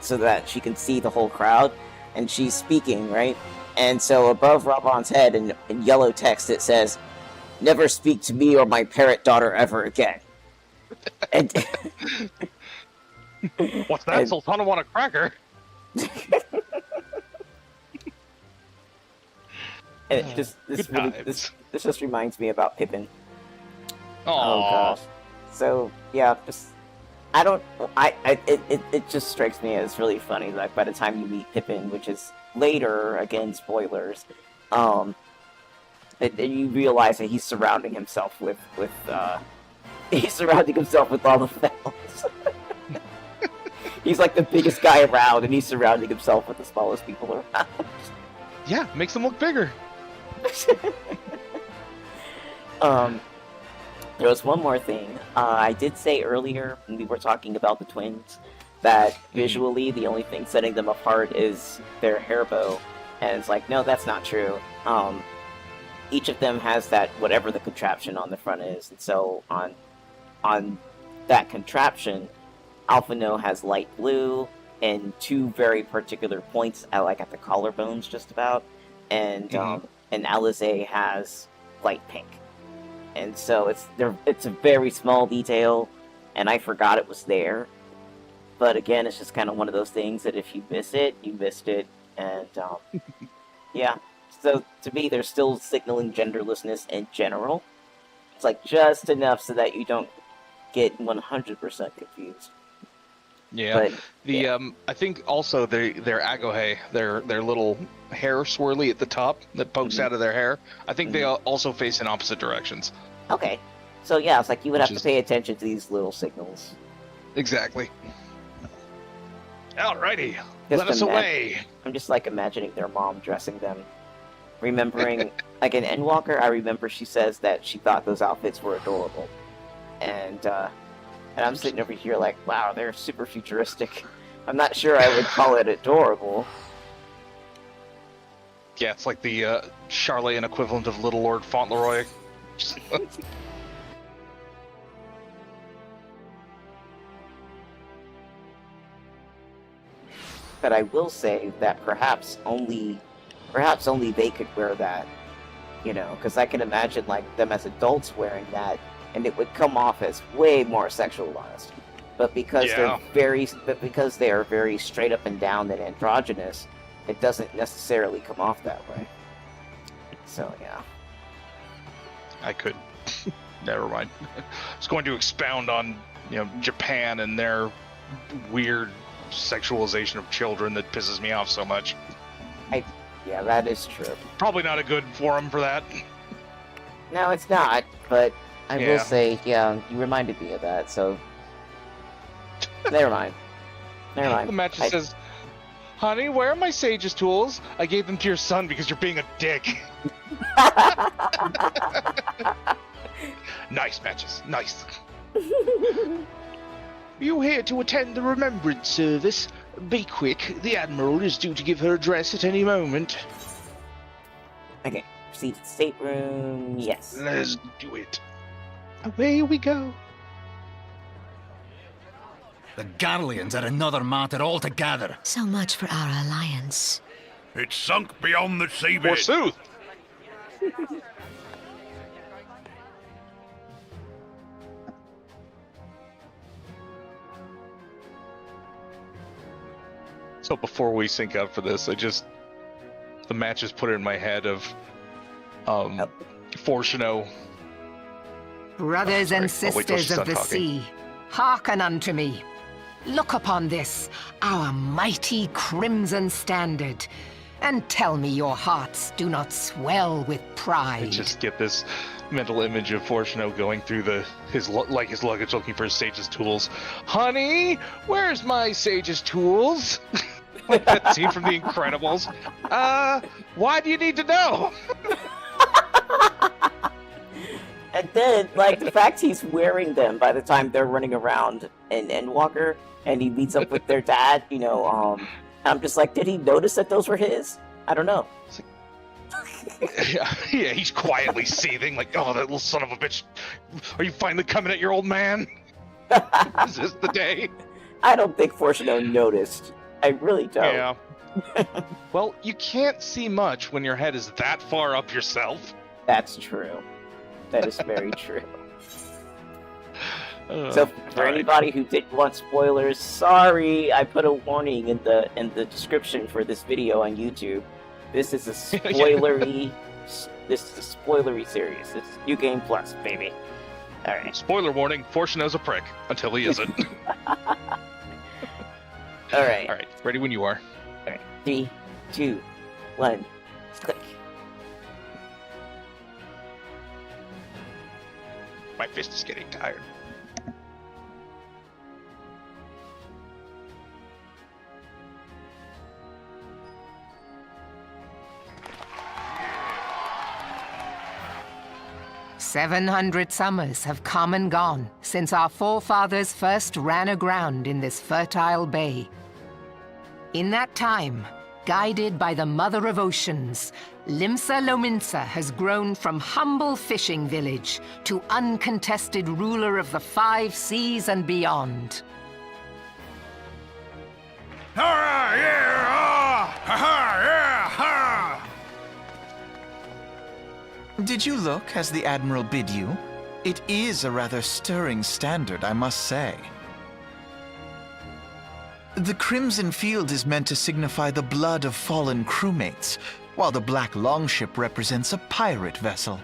so that she can see the whole crowd, and she's speaking, right? And so above Raban's head in yellow text it says, "Never speak to me or my parrot daughter ever again." And What's that? Sultana want a cracker? and it just this just reminds me about Pippin. Oh Aww. gosh. So yeah, just it just strikes me as really funny. Like by the time you meet Pippin, which is later, again spoilers, and you realize that he's surrounding himself with he's surrounding himself with all the fellas. He's like the biggest guy around, and he's surrounding himself with the smallest people around. Yeah, makes them look bigger. There was one more thing. I did say earlier when we were talking about the twins that visually the only thing setting them apart is their hair bow, and it's like, no, that's not true. Each of them has that whatever the contraption on the front is, and so on that contraption, Alphino has light blue and two very particular points at the collarbones just about, and Alize has light pink. And so it's a very small detail, and I forgot it was there. But again, it's just kind of one of those things that if you miss it, you missed it. And yeah, so to me, they're still signaling genderlessness in general. It's like just enough so that you don't get 100% confused. Yeah, but, I think also their agohe, their little hair swirly at the top that pokes out of their hair. I think they also face in opposite directions. Okay, so yeah, it's like you would have to pay attention to these little signals. Exactly. Alrighty, let us away. I'm just like imagining their mom dressing them, remembering like in Endwalker. I remember she says that she thought those outfits were adorable, and I'm sitting over here like, wow, they're super futuristic. I'm not sure I would call it adorable. Yeah, it's like the Charlatan equivalent of Little Lord Fauntleroy. But I will say that perhaps only they could wear that, you know, because I can imagine like them as adults wearing that, and it would come off as way more sexualized. But because they are very straight up and down and androgynous, it doesn't necessarily come off that way. So yeah. I could. Never mind. I was going to expound on, Japan and their weird sexualization of children that pisses me off so much. Yeah, that is true. Probably not a good forum for that. No, it's not, but I will say, yeah, you reminded me of that, so... Never mind. The match says, "Honey, where are my sage's tools? I gave them to your son because you're being a dick." Nice matches, nice. You here to attend the remembrance service? Be quick, the Admiral is due to give her address at any moment. Okay, proceed to the stateroom, yes. Let's do it. Away we go. The Garleans are another matter altogether. So much for our alliance. It's sunk beyond the seabed. Forsooth. So before we sync up for this, the match has put it in my head of Fortuno. Brothers and sisters of the sea, hearken unto me. Look upon this, our mighty crimson standard, and tell me your hearts do not swell with pride. I just get this mental image of Fortuno going through his luggage looking for his sage's tools. Honey, where's my sage's tools? Like that scene from The Incredibles. Why do you need to know? And then, like, the fact he's wearing them by the time they're running around in Endwalker, and he meets up with their dad, I'm just like, did he notice that those were his? I don't know. Yeah, he's quietly seething, like, oh, that little son of a bitch. Are you finally coming at your old man? Is this the day? I don't think Fortuno noticed. I really don't. Yeah. Well, you can't see much when your head is that far up yourself. That's true. That is very true. So for anybody who didn't want spoilers, sorry, I put a warning in the description for this video on YouTube. This is a spoilery. This is a spoilery series. It's New Game Plus, baby. All right. Spoiler warning: Fortuno's a prick until he isn't. All right. All right. Ready when you are. All right. 3, 2, 1. Click. My fist is getting tired. "700 summers have come and gone since our forefathers first ran aground in this fertile bay. In that time, guided by the Mother of Oceans, Limsa Lominsa has grown from humble fishing village to uncontested ruler of the 5 seas and beyond. Ah, yeah, ah, ha, ha, yeah, ha! Did you look as the Admiral bid you? It is a rather stirring standard, I must say. The crimson field is meant to signify the blood of fallen crewmates, while the black longship represents a pirate vessel.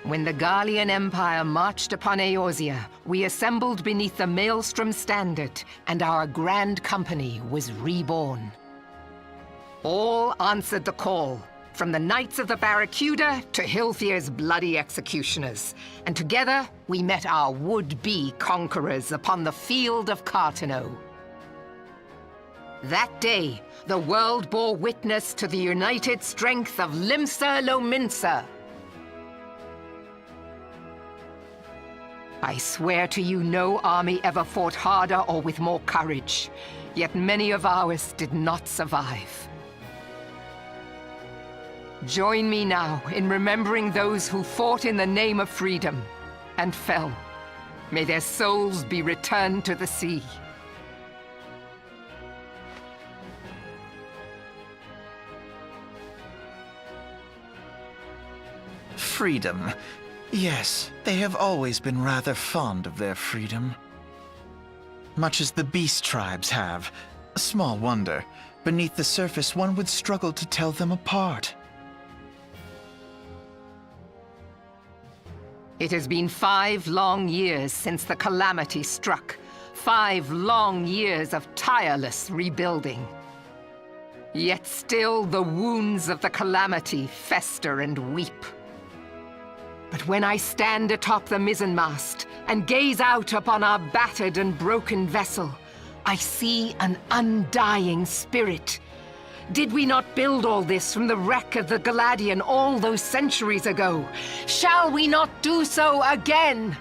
When the Garlean Empire marched upon Eorzea, we assembled beneath the Maelstrom Standard, and our grand company was reborn. All answered the call, from the Knights of the Barracuda to Hilfir's bloody executioners, and together we met our would-be conquerors upon the field of Carteneau. That day, the world bore witness to the united strength of Limsa Lominsa. I swear to you, no army ever fought harder or with more courage, yet many of ours did not survive. Join me now in remembering those who fought in the name of freedom and fell. May their souls be returned to the sea. Freedom. Yes, they have always been rather fond of their freedom. Much as the beast tribes have. Small wonder. Beneath the surface, one would struggle to tell them apart. It has been 5 long years since the calamity struck. 5 long years of tireless rebuilding. Yet still the wounds of the calamity fester and weep. But when I stand atop the mizzenmast and gaze out upon our battered and broken vessel, I see an undying spirit. Did we not build all this from the wreck of the Galadian all those centuries ago? Shall we not do so again?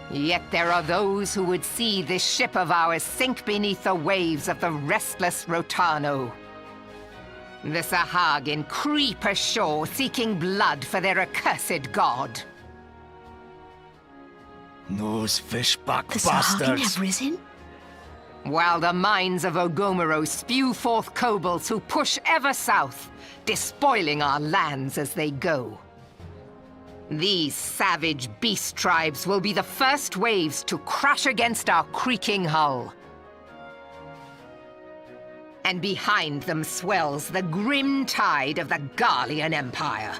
Yet there are those who would see this ship of ours sink beneath the waves of the restless Rotano. The Sahagin creep ashore seeking blood for their accursed god. Those fishback The Sahagin have risen? While the mines of Ogomoro spew forth kobolds who push ever south, despoiling our lands as they go. These savage beast tribes will be the first waves to crash against our creaking hull. And behind them swells the grim tide of the Garlean Empire.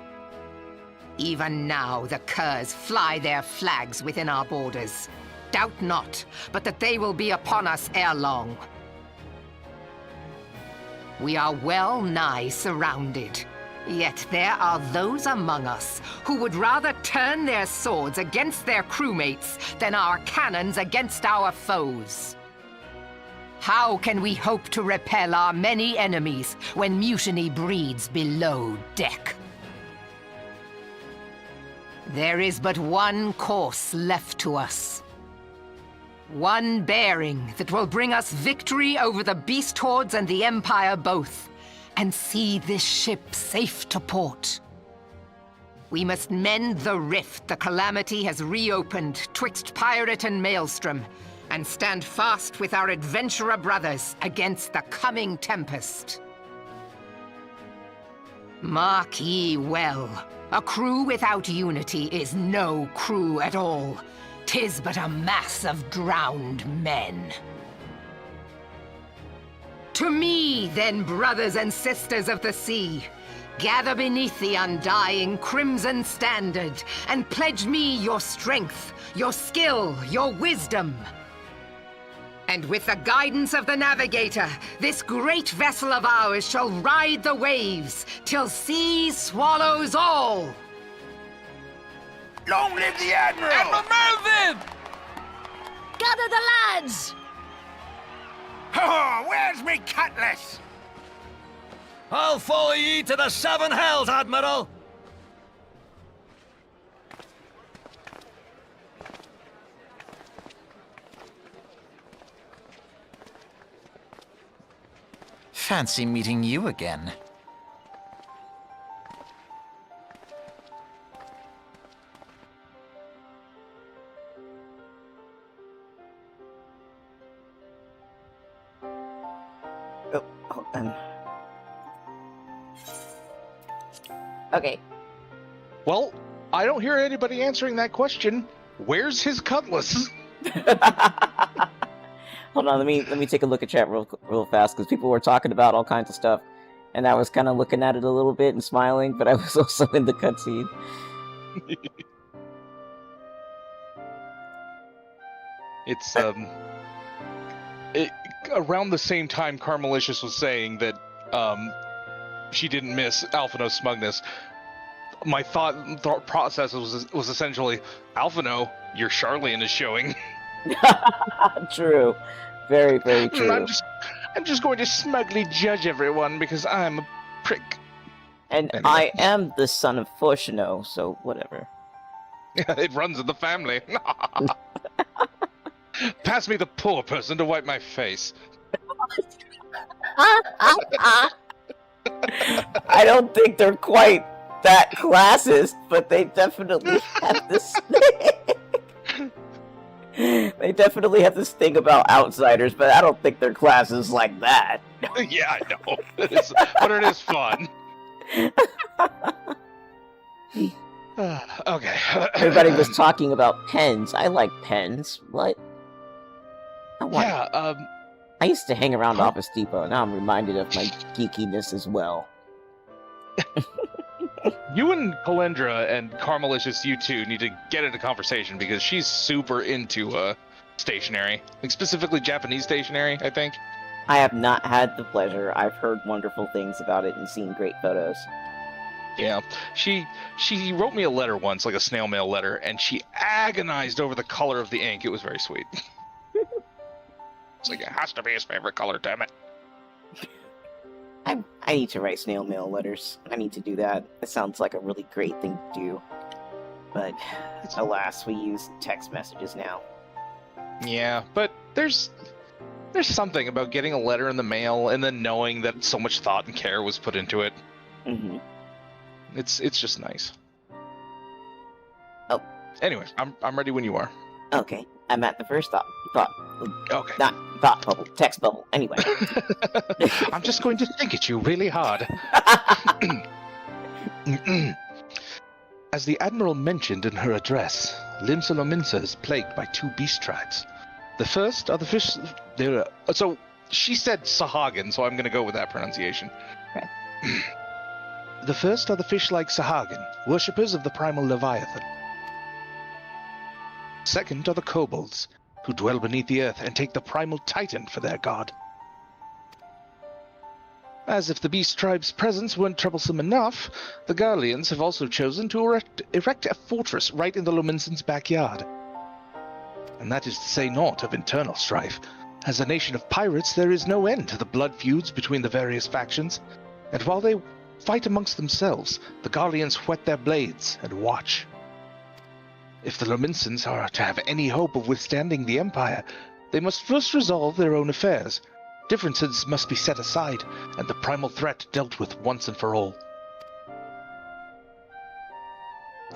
Even now the curs fly their flags within our borders. Doubt not, but that they will be upon us ere long. We are well nigh surrounded. Yet there are those among us who would rather turn their swords against their crewmates than our cannons against our foes. How can we hope to repel our many enemies when mutiny breeds below deck? There is but one course left to us. One bearing that will bring us victory over the beast hordes and the Empire both, and see this ship safe to port. We must mend the rift the calamity has reopened twixt pirate and maelstrom, and stand fast with our adventurer brothers against the coming tempest. Mark ye well, a crew without unity is no crew at all. 'Tis but a mass of drowned men. To me, then, brothers and sisters of the sea, gather beneath the undying crimson standard, and pledge me your strength, your skill, your wisdom. And with the guidance of the navigator, this great vessel of ours shall ride the waves, till sea swallows all! Long live the Admiral! Admiral Melvin! Gather the lads! Oh, where's me cutlass? I'll follow ye to the seven hells, Admiral! Fancy meeting you again. Oh, hold on. Okay. Well, I don't hear anybody answering that question. Where's his cutlass? Hold on, let me take a look at chat real fast, because people were talking about all kinds of stuff, and I was kind of looking at it a little bit and smiling, but I was also in the cutscene. It's around the same time Carmelicious was saying that she didn't miss Alphino's smugness. My thought process was essentially, Alphino, your Charlian is showing. True. Very, very true. I'm just going to smugly judge everyone because I'm a prick. And anyway. I am the son of Foshino, so whatever. It runs in the family. Pass me the poor person to wipe my face. I don't think they're quite that classist, but they definitely have this thing. They definitely have this thing about outsiders, but I don't think their classes like that. Yeah, I know. But it is fun. Okay. Everybody was talking about pens. I like pens. What? Yeah, I used to hang around Office Depot, and now I'm reminded of my geekiness as well. You and Calendra and Carmelicious, you two need to get into conversation because she's super into stationery, like specifically Japanese stationery, I think. I have not had the pleasure. I've heard wonderful things about it and seen great photos. Yeah, she wrote me a letter once, like a snail mail letter, and she agonized over the color of the ink. It was very sweet. It's like, it has to be his favorite color, damn it. I need to write snail mail letters. I need to do that. It sounds like a really great thing to do. But, alas, we use text messages now. Yeah, but there's something about getting a letter in the mail and then knowing that so much thought and care was put into it. Mm-hmm. It's just nice. Oh. Anyway, I'm ready when you are. Okay, I'm at the first thought. Okay. Not thought bubble, text bubble. Anyway. I'm just going to think at you really hard. As the Admiral mentioned in her address, Limsa Lominsa is plagued by two beast tribes. The first are the fish... So, she said Sahagin, so I'm going to go with that pronunciation. Okay. The first are the fish-like Sahagin, worshippers of the primal Leviathan. Second are the kobolds, who dwell beneath the earth and take the primal Titan for their god. As if the beast tribe's presence weren't troublesome enough, the Garleans have also chosen to erect a fortress right in the Lominsans' backyard. And that is to say naught of internal strife. As a nation of pirates, there is no end to the blood feuds between the various factions, and while they fight amongst themselves, the Garleans whet their blades and watch. If the Lominsans are to have any hope of withstanding the Empire, they must first resolve their own affairs. Differences must be set aside, and the primal threat dealt with once and for all.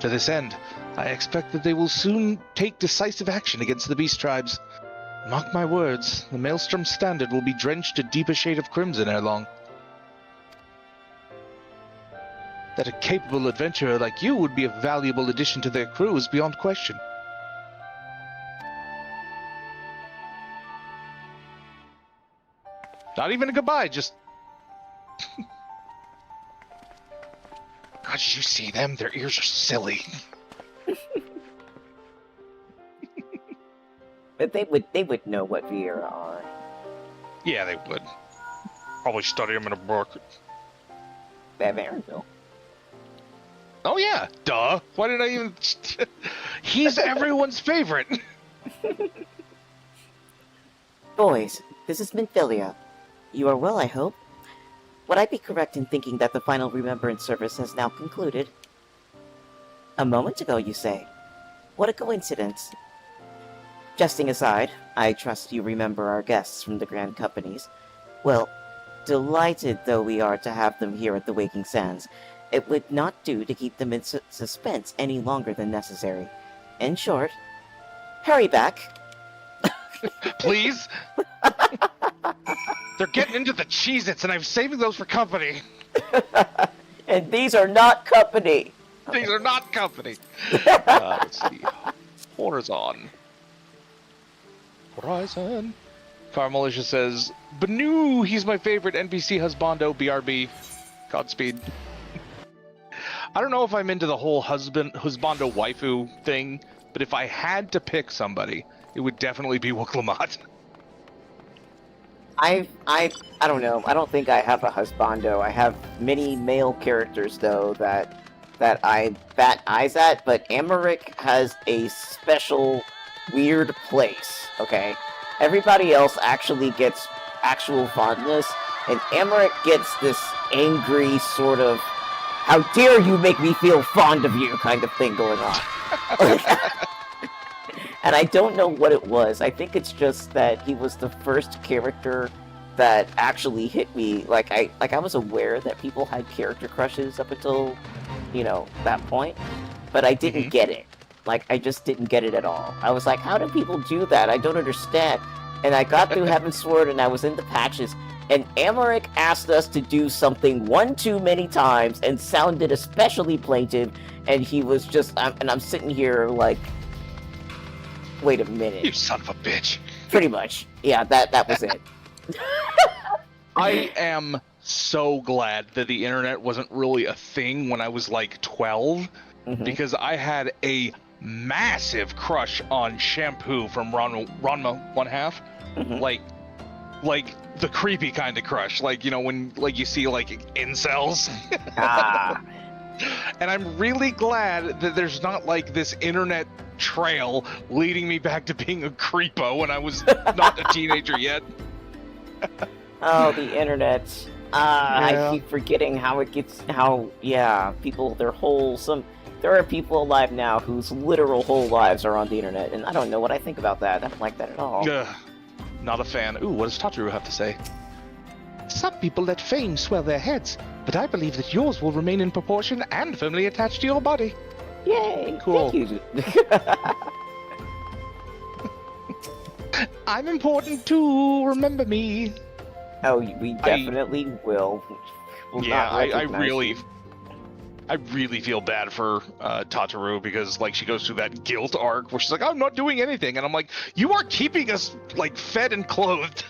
To this end, I expect that they will soon take decisive action against the beast tribes. Mark my words, the Maelstrom Standard will be drenched a deeper shade of crimson ere long. That a capable adventurer like you would be a valuable addition to their crew is beyond question. Not even a goodbye, just... God, did you see them? Their ears are silly. But they would know what Viera are. Yeah, they would. Probably study them in a book. Bavarinville. Oh yeah, duh. Why did I even... He's everyone's favorite. Boys, this is Minfilia. You are well, I hope. Would I be correct in thinking that the final Remembrance service has now concluded? A moment ago, you say? What a coincidence. Jesting aside, I trust you remember our guests from the Grand Companies. Well, delighted though we are to have them here at the Waking Sands, it would not do to keep them in suspense any longer than necessary. In short, hurry back. Please? They're getting into the Cheez-Its, and I'm saving those for company. And these are not company. These are not company. Let's see. Horizon. Carmelisha says, Banu, he's my favorite NPC husbando, BRB. Godspeed. I don't know if I'm into the whole husbando waifu thing, but if I had to pick somebody, it would definitely be Wuklamot. I don't know. I don't think I have a husbando. I have many male characters though that I bat eyes at, but Amaric has a special weird place, okay? Everybody else actually gets actual fondness, and Amaric gets this angry sort of how dare you make me feel fond of you kind of thing going on. And I don't know what it was. I think it's just that he was the first character that actually hit me. Like I was aware that people had character crushes up until, that point, but I didn't get it. Like, I just didn't get it at all. I was like, how do people do that? I don't understand. And I got through Heaven's Sword and I was in the patches, and Amaric asked us to do something one too many times and sounded especially plaintive, and he was just, I'm sitting here like, wait a minute. You son of a bitch. Pretty much. Yeah, that was it. I am so glad that the internet wasn't really a thing when I was like 12, because I had a massive crush on Shampoo from Ranma 1/2. Like the creepy kind of crush, when you see like incels. And I'm really glad that there's not like this internet trail leading me back to being a creepo when I was not a teenager yet. Oh, the internet. I keep forgetting people, there are people alive now whose literal whole lives are on the internet, and I don't know what I think about that. I don't like that at all. Not a fan. Ooh, what does Tataru have to say? Some people let fame swell their heads, but I believe that yours will remain in proportion and firmly attached to your body. Yay! Cool. Thank you. I'm important too, remember me. Oh, we definitely will. I really feel bad for Tataru, because she goes through that guilt arc where she's like, I'm not doing anything, and I'm like, you are keeping us fed and clothed.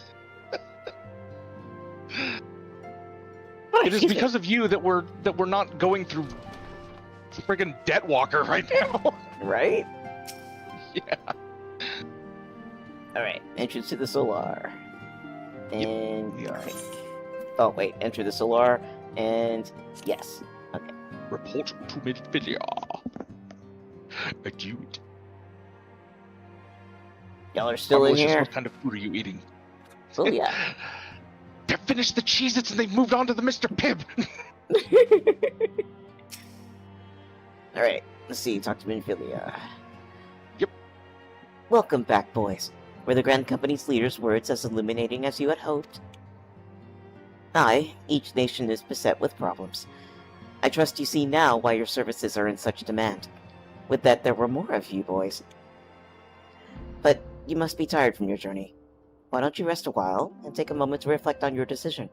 It is because of you that we're not going through friggin' Debt Walker right now. Right? Yeah. Alright, entrance to the Solar. And oh wait, enter the Solar, and yes. Okay. Report to Minfilia. I do it. Y'all are still in here? What kind of food are you eating? Oh yeah. They've finished the Cheez-Its and they've moved on to the Mr. Pibb. Alright, let's see, talk to Minfilia. Yep. Welcome back, boys. Were the Grand Company's leaders' words as illuminating as you had hoped? Aye, each nation is beset with problems. I trust you see now why your services are in such demand. Would that there were more of you boys. But you must be tired from your journey. Why don't you rest a while and take a moment to reflect on your decision?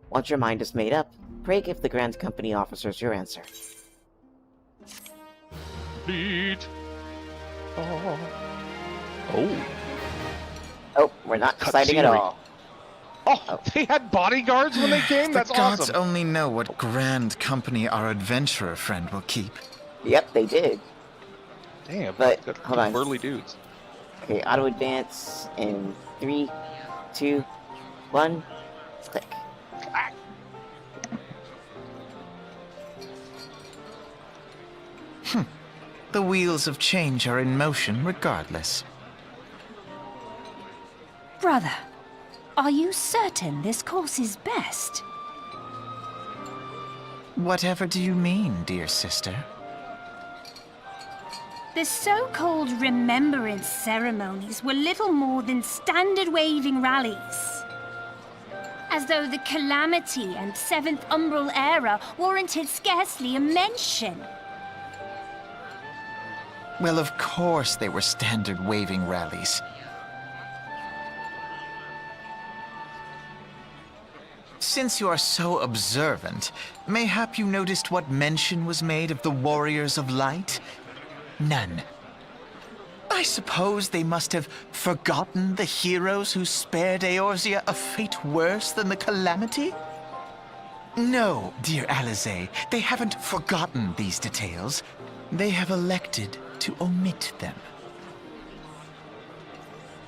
Once your mind is made up, pray give the Grand Company officers your answer. Lead. Oh. Oh, we're not Cut deciding at scenery. all. Oh, they had bodyguards when they came? That's the gods awesome. only know what Grand Company our adventurer friend will keep. Yep, they did. Damn, But, got hold on. burly dudes. Okay, auto advance in 3, 2, 1, click. The wheels of change are in motion regardless. Brother, are you certain this course is best? Whatever do you mean, dear sister? The so-called remembrance ceremonies were little more than standard waving rallies. As though the Calamity and Seventh Umbral Era warranted scarcely a mention. Well, of course they were standard waving rallies. Since you are so observant, mayhap you noticed what mention was made of the Warriors of Light? None. I suppose they must have forgotten the heroes who spared Eorzea a fate worse than the Calamity? No, dear Alize, they haven't forgotten these details. They have elected to omit them.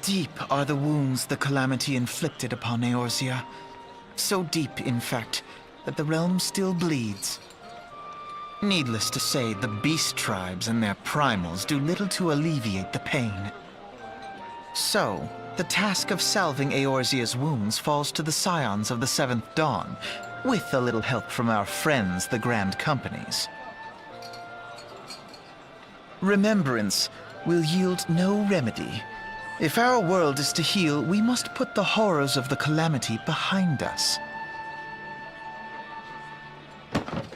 Deep are the wounds the Calamity inflicted upon Eorzea. So deep, in fact, that the realm still bleeds. Needless to say, the beast tribes and their primals do little to alleviate the pain. So, the task of salving Eorzea's wounds falls to the scions of the Seventh Dawn, with a little help from our friends, the Grand Companies. Remembrance will yield no remedy. If our world is to heal, we must put the horrors of the Calamity behind us.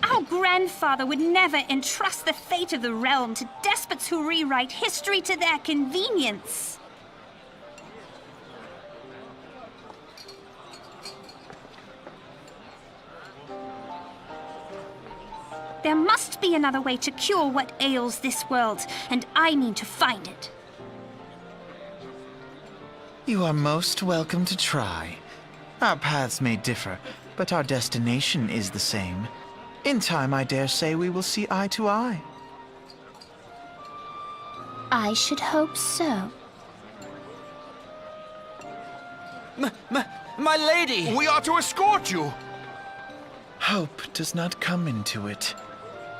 Our grandfather would never entrust the fate of the realm to despots who rewrite history to their convenience. There must be another way to cure what ails this world, and I mean to find it. You are most welcome to try. Our paths may differ, but our destination is the same. In time, I dare say we will see eye to eye. I should hope so. My lady! We are to escort you! Hope does not come into it.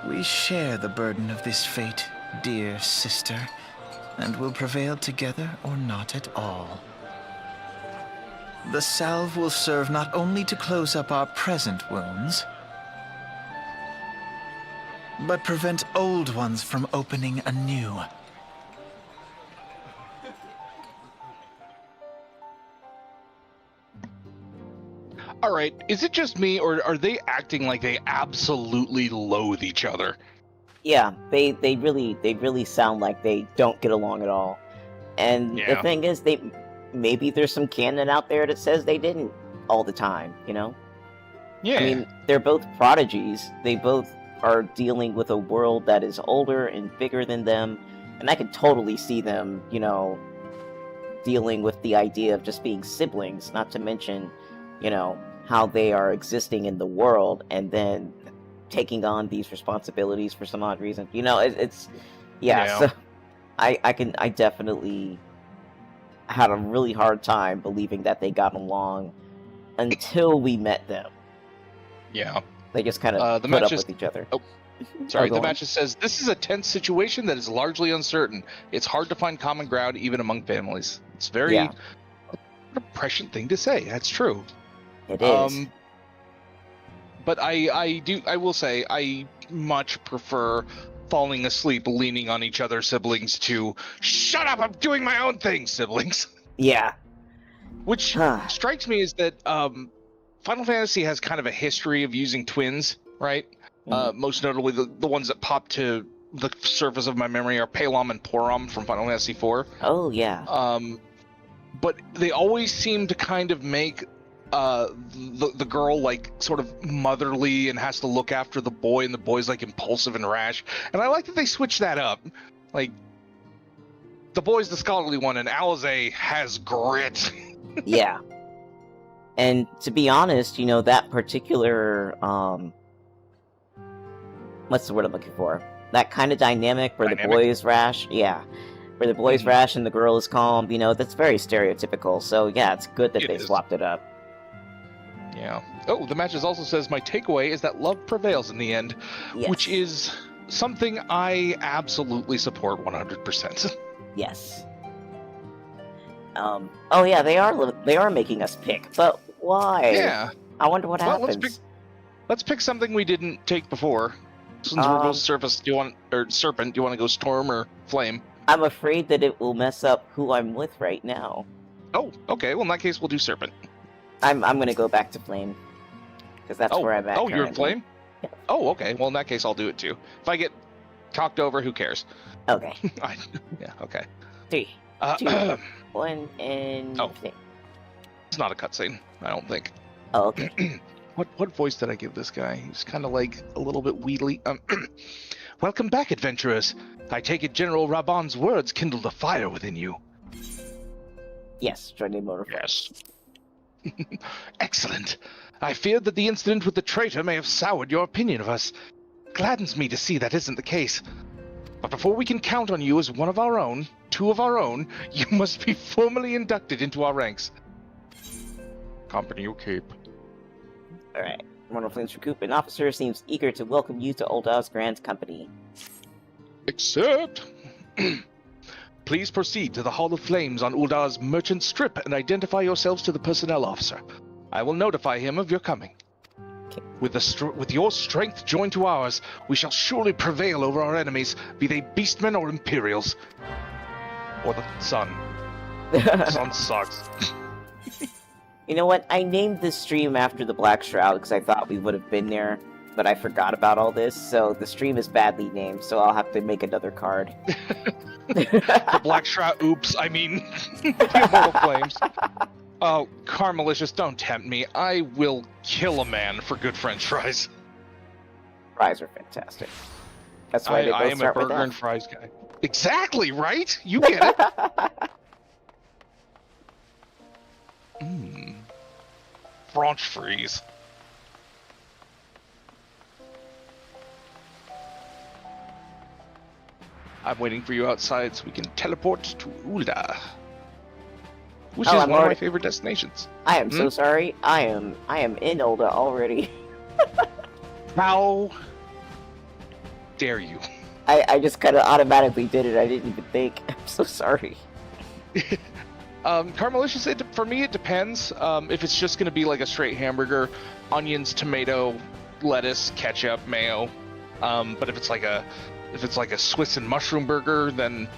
We share the burden of this fate, dear sister, and will prevail together or not at all. The salve will serve not only to close up our present wounds, but prevent old ones from opening anew. All right, is it just me, or are they acting like they absolutely loathe each other? Yeah, they really sound like they don't get along at all. And the thing is, maybe there's some canon out there that says they didn't all the time, you know? Yeah. I mean, they're both prodigies. They both are dealing with a world that is older and bigger than them. And I could totally see them, you know, dealing with the idea of just being siblings, not to mention, you know, how they are existing in the world and then taking on these responsibilities for some odd reason. You know, so I definitely had a really hard time believing that they got along until we met them. Yeah. They just kind of put up with each other. Oh, sorry, the on. match says, this is a tense situation that is largely uncertain. It's hard to find common ground even among families. It's very a prescient thing to say. That's true. It is. But I will say, I much prefer falling asleep leaning on each other siblings to shut up, I'm doing my own thing, siblings. Yeah. Which strikes me is that Final Fantasy has kind of a history of using twins, right? Most notably the ones that pop to the surface of my memory are Palom and Porom from Final Fantasy IV. Oh, yeah. But they always seem to kind of make the girl like sort of motherly and has to look after the boy, and the boy's like impulsive and rash. And I like that they switch that up. Like, the boy's the scholarly one, and Alize has grit. Yeah. And to be honest, you know, that particular, what's the word I'm looking for? That kind of dynamic where the boy is rash, where the boy's rash and the girl is calm, you know, that's very stereotypical. So yeah, it's good that they swapped it up. Yeah. Oh, the matches also says my takeaway is that love prevails in the end, which is something I absolutely support 100%. Yes. Oh yeah, they are making us pick, but why? Yeah. I wonder what happens. Let's pick something we didn't take before. Since we're both Surface, Serpent, do you want to go Storm or Flame? I'm afraid that it will mess up who I'm with right now. Oh, okay. Well, in that case, we'll do Serpent. I'm gonna go back to Flame, because that's where I'm at. Oh, you're in Flame? Yeah. Oh, okay. Well, in that case, I'll do it too. If I get cocked over, who cares? Okay. Yeah. Okay. 3, 2, 1, and... Oh. It's not a cutscene, I don't think. Oh, okay. What voice did I give this guy? He's kind of like a little bit wheedly. Welcome back, adventurers. I take it General Raban's words kindled a fire within you. Yes, joining motor. Yes. Excellent. I feared that the incident with the traitor may have soured your opinion of us. Gladdens me to see that isn't the case. But before we can count on you as one of our own, two of our own, you must be formally inducted into our ranks. Company your cape. Alright. Mortal Flames recruitment officer seems eager to welcome you to Ulda's Grand Company. Except... Please proceed to the Hall of Flames on Ulda's Merchant Strip and identify yourselves to the personnel officer. I will notify him of your coming. Okay. With your strength joined to ours, we shall surely prevail over our enemies, be they beastmen or Imperials. Or the sun. The sun sucks. You know what? I named this stream after the Black Shroud because I thought we would have been there, but I forgot about all this, so the stream is badly named, so I'll have to make another card. The Black Shroud, oops, I mean, the Immortal Flames. Oh, Carmelicious, don't tempt me. I will kill a man for good French fries. Fries are fantastic. That's why I am a burger and fries guy. Exactly, right? You get it. French fries. I'm waiting for you outside so we can teleport to Ulda, which is one of my favorite destinations. I am so sorry. I am in Ulda already. How dare you? I just kind of automatically did it. I didn't even think. I'm so sorry. Carmelicious, for me it depends. If it's just going to be like a straight hamburger, onions, tomato, lettuce, ketchup, mayo. But if it's like a Swiss and mushroom burger, then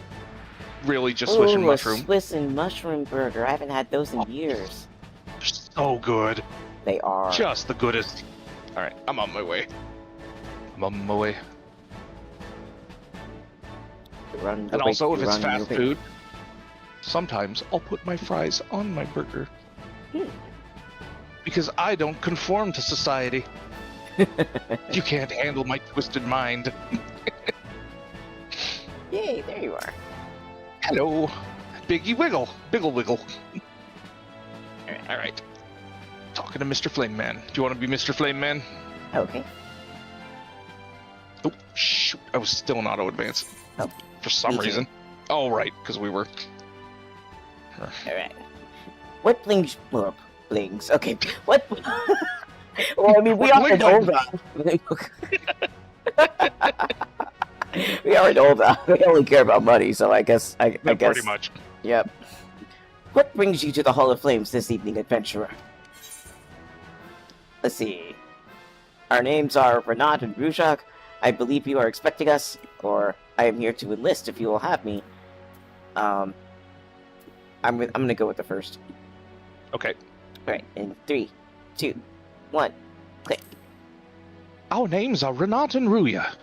really just Swiss and mushroom. A Swiss and mushroom burger. I haven't had those in years. They're so good. They are. Just the goodest. Alright, I'm on my way. And also, if it's fast food, sometimes I'll put my fries on my burger. Because I don't conform to society. You can't handle my twisted mind. Yay, there you are. Hello. Biggie Wiggle. Biggle Wiggle. Alright. Talking to Mr. Flame Man. Do you want to be Mr. Flame Man? Okay. Oh, shoot. I was still in auto advance. Oh. For some reason. Oh, right. Because we were... Alright. What blings... Well, blings. Okay. What... Well, I mean, we are in Ulda. We are in Ulda. We only care about money, so I guess... I guess. Pretty much. Yep. What brings you to the Hall of Flames this evening, adventurer? Let's see. Our names are Renat and Rujak. I believe you are expecting us, or I am here to enlist if you will have me. I'm gonna go with the first. Okay. Alright, in 3, 2, 1, click. Our names are Renat and Ruya.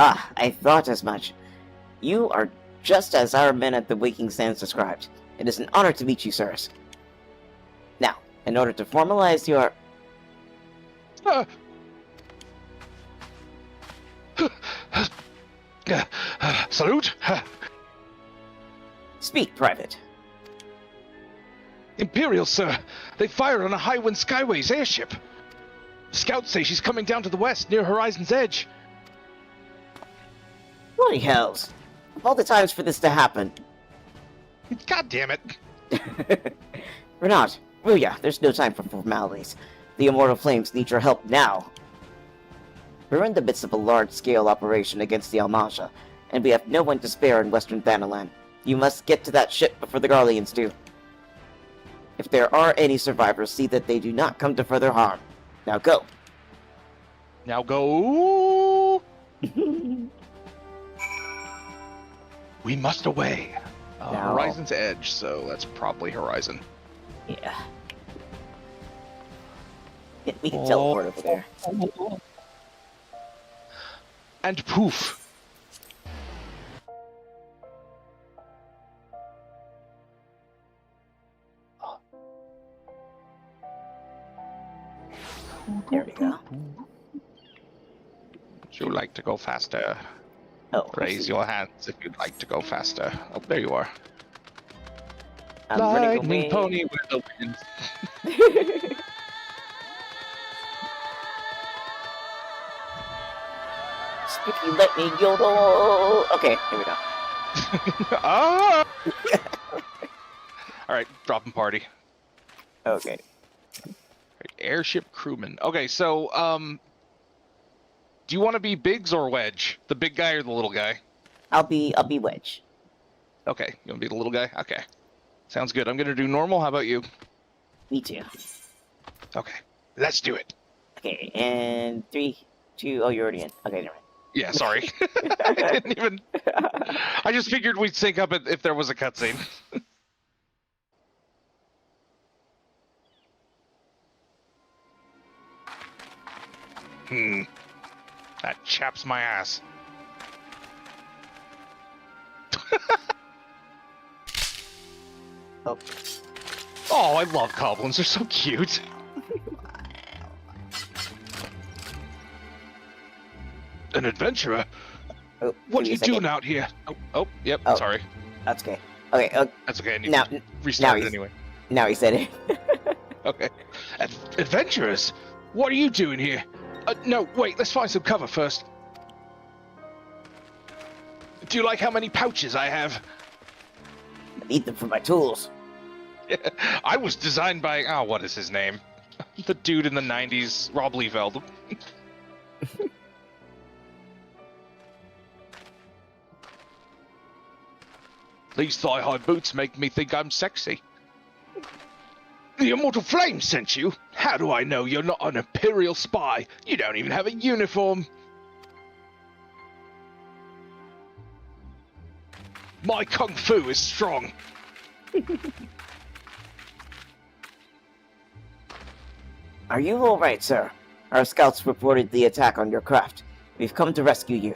Ah, I thought as much. You are just as our men at the Waking Sands described. It is an honor to meet you, sirs. Now, in order to formalize your... Salute! Speak, Private. Imperial, sir. They fired on a Highwind Skyways airship. Scouts say she's coming down to the west, near Horizon's Edge. Bloody hells. Of all the times for this to happen. God damn it. Renat, Ruya, there's no time for formalities. The Immortal Flames need your help now. We're in the midst of a large-scale operation against the Almasha, and we have no one to spare in Western Thanalan. You must get to that ship before the Garleans do. If there are any survivors, see that they do not come to further harm. Now go. Now go. We must away. Now. Horizon's Edge, so that's probably Horizon. Yeah. We can teleport over there. And poof. There we go. Would you like to go faster? Oh, Raise your hands if you'd like to go faster. Oh, there you are. I'm running Lightning away. pony with the wind. Spooky lightning yodel. Okay, here we go. Ah! All right, dropping party. Okay. Airship crewman. Okay, so do you want to be Biggs or Wedge? The big guy or the little guy? I'll be Wedge. Okay, you want to be the little guy? Okay, sounds good. I'm gonna do normal. How about you? Me too. Okay, let's do it. Okay, and 3, 2. Oh, you're already in. Okay, never mind. Yeah, sorry. I didn't even. I just figured we'd sync up if there was a cutscene. That chaps my ass. Oh. Oh, I love goblins. They're so cute. An adventurer? Oh, What are give me you a second. doing out here? Yep, Oh. sorry. That's okay. Okay, That's okay, I need now- to restart it he's- anyway. now he said it. Okay. Adventurers? What are you doing here? No, wait, let's find some cover first. Do you like how many pouches I have? I need them for my tools. I was designed by, what is his name? The dude in the 90s, Rob Liefeld. These thigh-high boots make me think I'm sexy. The Immortal Flame sent you? How do I know you're not an Imperial spy? You don't even have a uniform. My kung fu is strong. Are you alright, sir? Our scouts reported the attack on your craft. We've come to rescue you.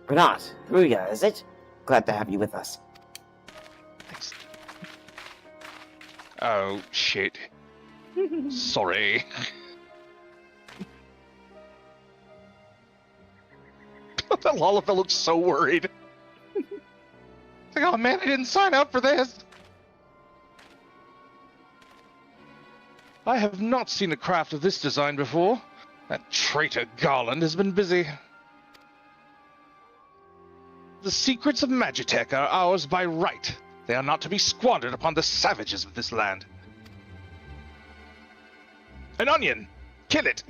Renat, Ruya, is it? Glad to have you with us. Thanks. Oh, shit. Sorry. Lullaby looks so worried. It's like, oh man, I didn't sign up for this. I have not seen a craft of this design before. That traitor Garland has been busy. The secrets of Magitech are ours by right. They are not to be squandered upon the savages of this land. An onion! Kill it!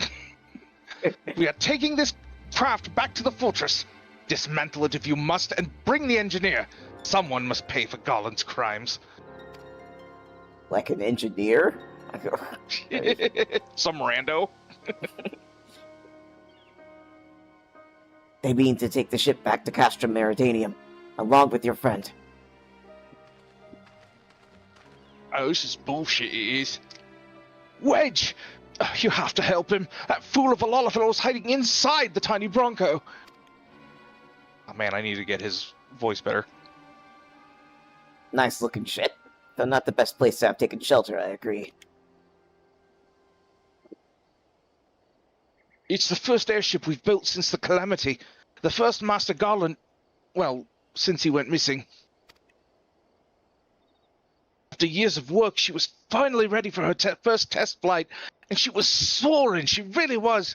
We are taking this craft back to the fortress. Dismantle it if you must, and bring the engineer. Someone must pay for Garland's crimes. Like an engineer? Some rando. They mean to take the ship back to Castrum Meridanium, along with your friend. Oh, this is bullshit, it is. Wedge! You have to help him. That fool of a Lollifell is hiding inside the tiny Bronco. Oh man, I need to get his voice better. Nice looking ship. Though not the best place to have taken shelter, I agree. It's the first airship we've built since the Calamity. The first Master Garland... well, since he went missing. After years of work, she was finally ready for her first test flight, and she was soaring, she really was,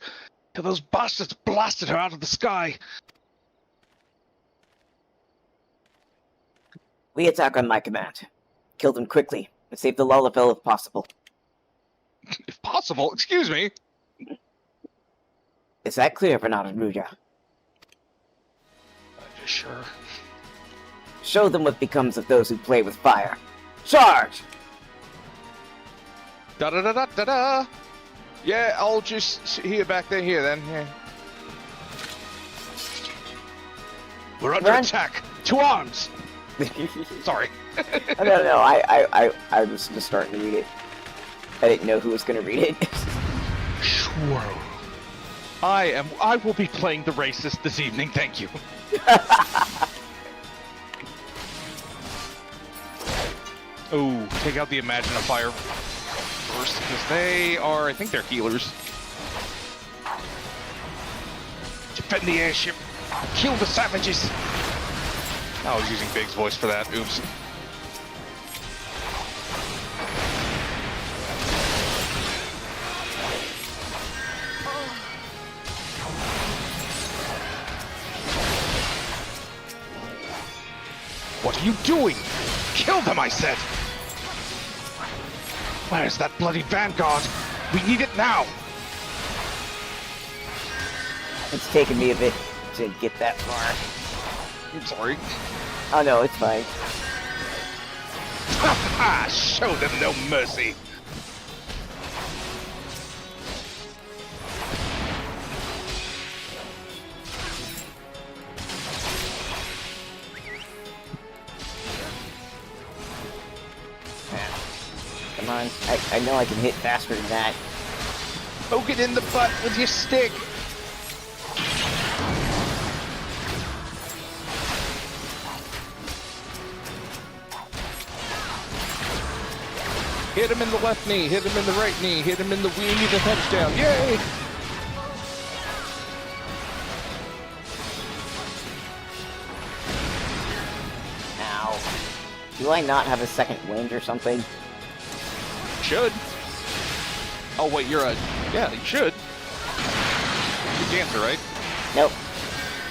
till those bastards blasted her out of the sky. We attack on my command. Kill them quickly, and save the Lollifell if possible. If possible? Excuse me? Is that clear, Bernard Ruja? Sure. Show them what becomes of those who play with fire. Charge! Da-da-da-da-da-da! Yeah, I'll just here back there here then, yeah. We're under attack! To arms! Sorry. No, I was just starting to read it. I didn't know who was gonna read it. Swirl. I will be playing the racist this evening, thank you. Oh, take out the Imaginifier first, because they are, I think they're healers. Defend the airship. Kill the savages. I was using Big's voice for that, oops. What are you doing? Kill them, I said! Where's that bloody vanguard? We need it now! It's taken me a bit to get that far. I'm sorry. Oh no, it's fine. Ha ha! Show them no mercy! Come on, I know I can hit faster than that. Poke it in the butt with your stick! Hit him in the left knee, hit him in the right knee, hit him in the wing, the touchdown. Yay! Ow. Do I not have a second wind or something? Should. Oh wait, you're a... yeah, you should. You're Dancer, right? Nope.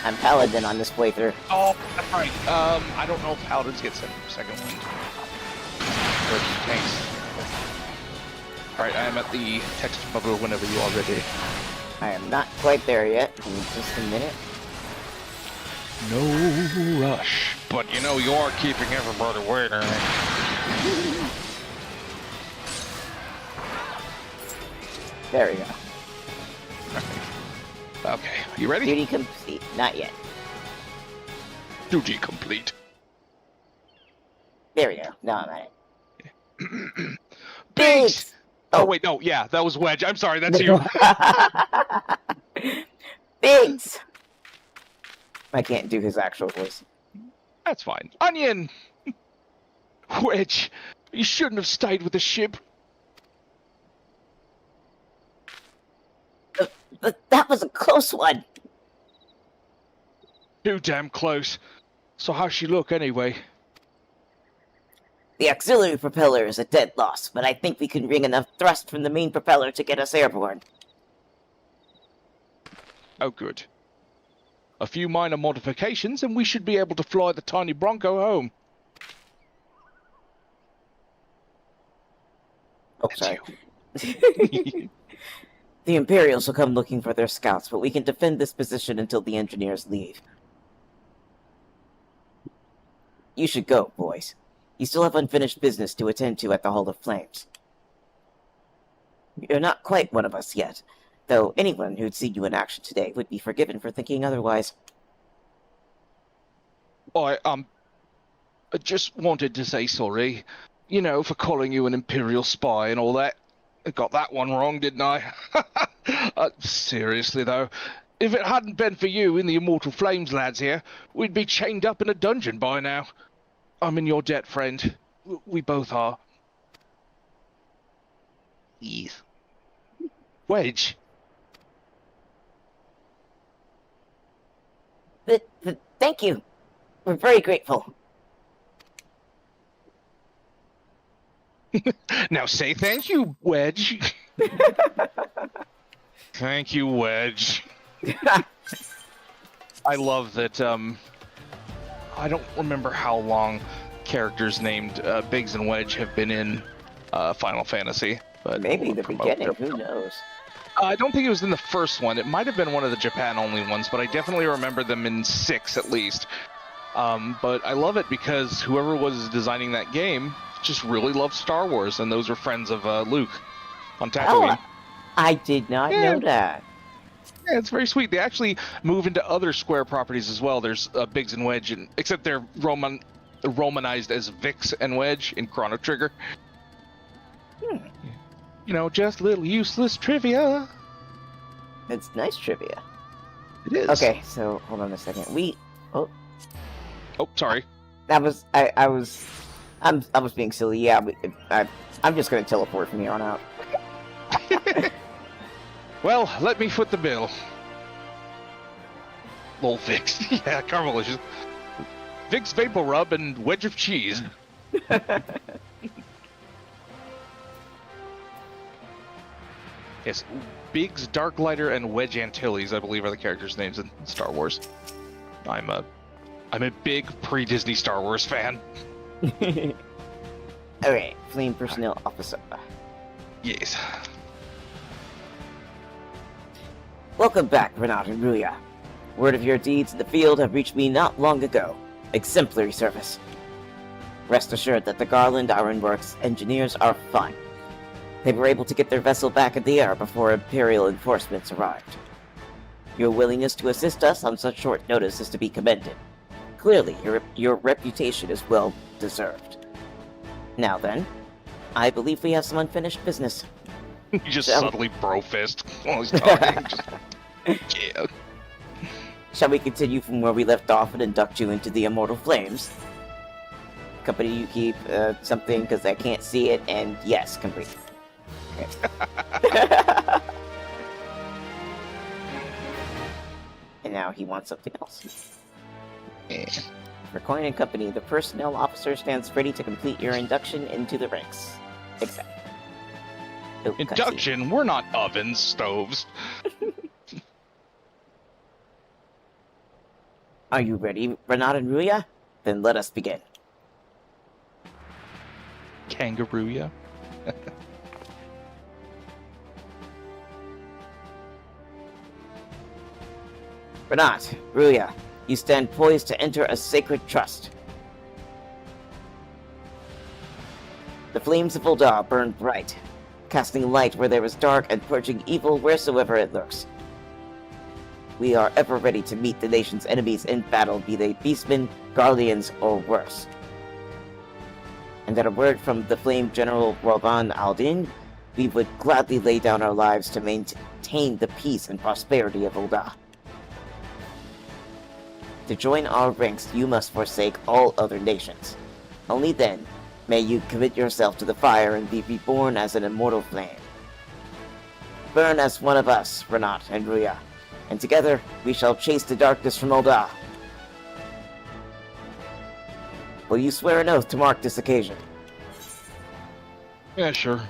I'm Paladin on this playthrough. Oh, that's right. I don't know if Paladins get second wind. Or tanks. Alright, I am at the text bubble whenever you are ready. I am not quite there yet. Give me just a minute. No rush. But you know you are keeping everybody waiting. There we go. Okay, you ready? Duty complete. Not yet. Duty complete. There we go. Now I'm at it. Biggs! Oh wait, no, yeah, that was Wedge. I'm sorry, that's you. Biggs! I can't do his actual voice. That's fine. Onion! Wedge, you shouldn't have stayed with the ship. That was a close one. Too damn close. So how's she look anyway? The auxiliary propeller is a dead loss, but I think we can wring enough thrust from the main propeller to get us airborne. Oh good. A few minor modifications and we should be able to fly the tiny Bronco home. Oh, sorry. The Imperials will come looking for their scouts, but we can defend this position until the engineers leave. You should go, boys. You still have unfinished business to attend to at the Hall of Flames. You're not quite one of us yet, though anyone who'd seen you in action today would be forgiven for thinking otherwise. I just wanted to say sorry. You know, for calling you an Imperial spy and all that. I got that one wrong, didn't I? Seriously, though, if it hadn't been for you and the Immortal Flames lads here, we'd be chained up in a dungeon by now. I'm in your debt, friend. We both are. Yes. Wedge. Thank you. We're very grateful. Now say thank you, Wedge. Thank you, Wedge. I love that, I don't remember how long characters named Biggs and Wedge have been in Final Fantasy. But maybe the beginning, who knows? I don't think it was in the first one. It might have been one of the Japan-only ones, but I definitely remember them in 6 at least. But I love it because whoever was designing that game just really loved Star Wars, and those were friends of Luke on Tatooine. Oh, I did not know that. Yeah, it's very sweet. They actually move into other Square properties as well. There's Biggs and Wedge, except they're Romanized as Vix and Wedge in Chrono Trigger. You know, just a little useless trivia. It's nice trivia. It is. Okay, so hold on a second. Oh, sorry. That was I was being silly. Yeah, I'm just gonna teleport from here on out. Well, let me foot the bill. Lol, Vix. Yeah, Carmelicious. Vix Vapor Rub and Wedge of Cheese. Yes, Biggs Darklighter and Wedge Antilles, I believe, are the characters' names in Star Wars. I'm a big pre-Disney Star Wars fan. Okay, Flame Personnel Officer. Yes. Welcome back, Renat and Ruya. Word of your deeds in the field have reached me not long ago. Exemplary service. Rest assured that the Garland Ironworks engineers are fine. They were able to get their vessel back in the air before Imperial enforcements arrived. Your willingness to assist us on such short notice is to be commended. Clearly, your reputation is well deserved. Now then, I believe we have some unfinished business. You just subtly bro-fist while he's talking. Yeah. Shall we continue from where we left off and induct you into the Immortal Flames? Company you keep, something, because I can't see it, and yes, complete. Okay. And now he wants something else. For Coin and Company, the personnel officer stands ready to complete your induction into the ranks. Except. Oh, induction? We're not ovens, stoves. Are you ready, Renat and Ruya? Then let us begin. Kangaroo-ya? Renat, Ruya, you stand poised to enter a sacred trust. The flames of Ul'dah burn bright, casting light where there is dark and purging evil wheresoever it lurks. We are ever ready to meet the nation's enemies in battle, be they beastmen, guardians, or worse. And at a word from the Flame General Roban Aldin, we would gladly lay down our lives to maintain the peace and prosperity of Ul'dah. To join our ranks, you must forsake all other nations. Only then may you commit yourself to the fire and be reborn as an immortal flame. Burn as one of us, Renat and Ruya, and together we shall chase the darkness from Ul'dah. Will you swear an oath to mark this occasion? Yeah, sure.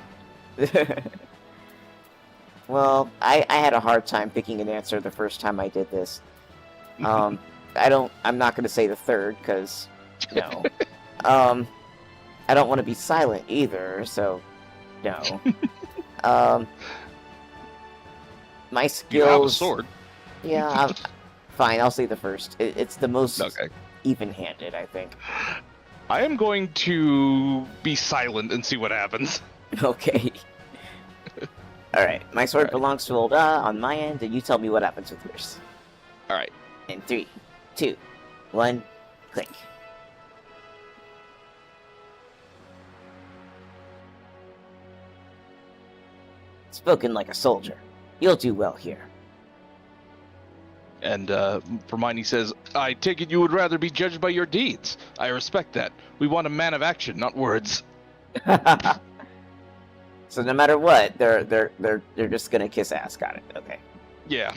Well, I had a hard time picking an answer the first time I did this. I'm not going to say the third, because, no. I don't want to be silent either, so, no. My skills... You have a sword. Yeah, fine, I'll say the first. It's the most even-handed, I think. I am going to be silent and see what happens. Okay. Alright, my sword belongs to Ul'dah on my end, and you tell me what happens with yours. Alright. In 3, 2, 1, click. Spoken like a soldier. You'll do well here. And Hermione says, I take it you would rather be judged by your deeds. I respect that. We want a man of action, not words. So no matter what, they're just gonna kiss ass. Got it. Okay. Yeah.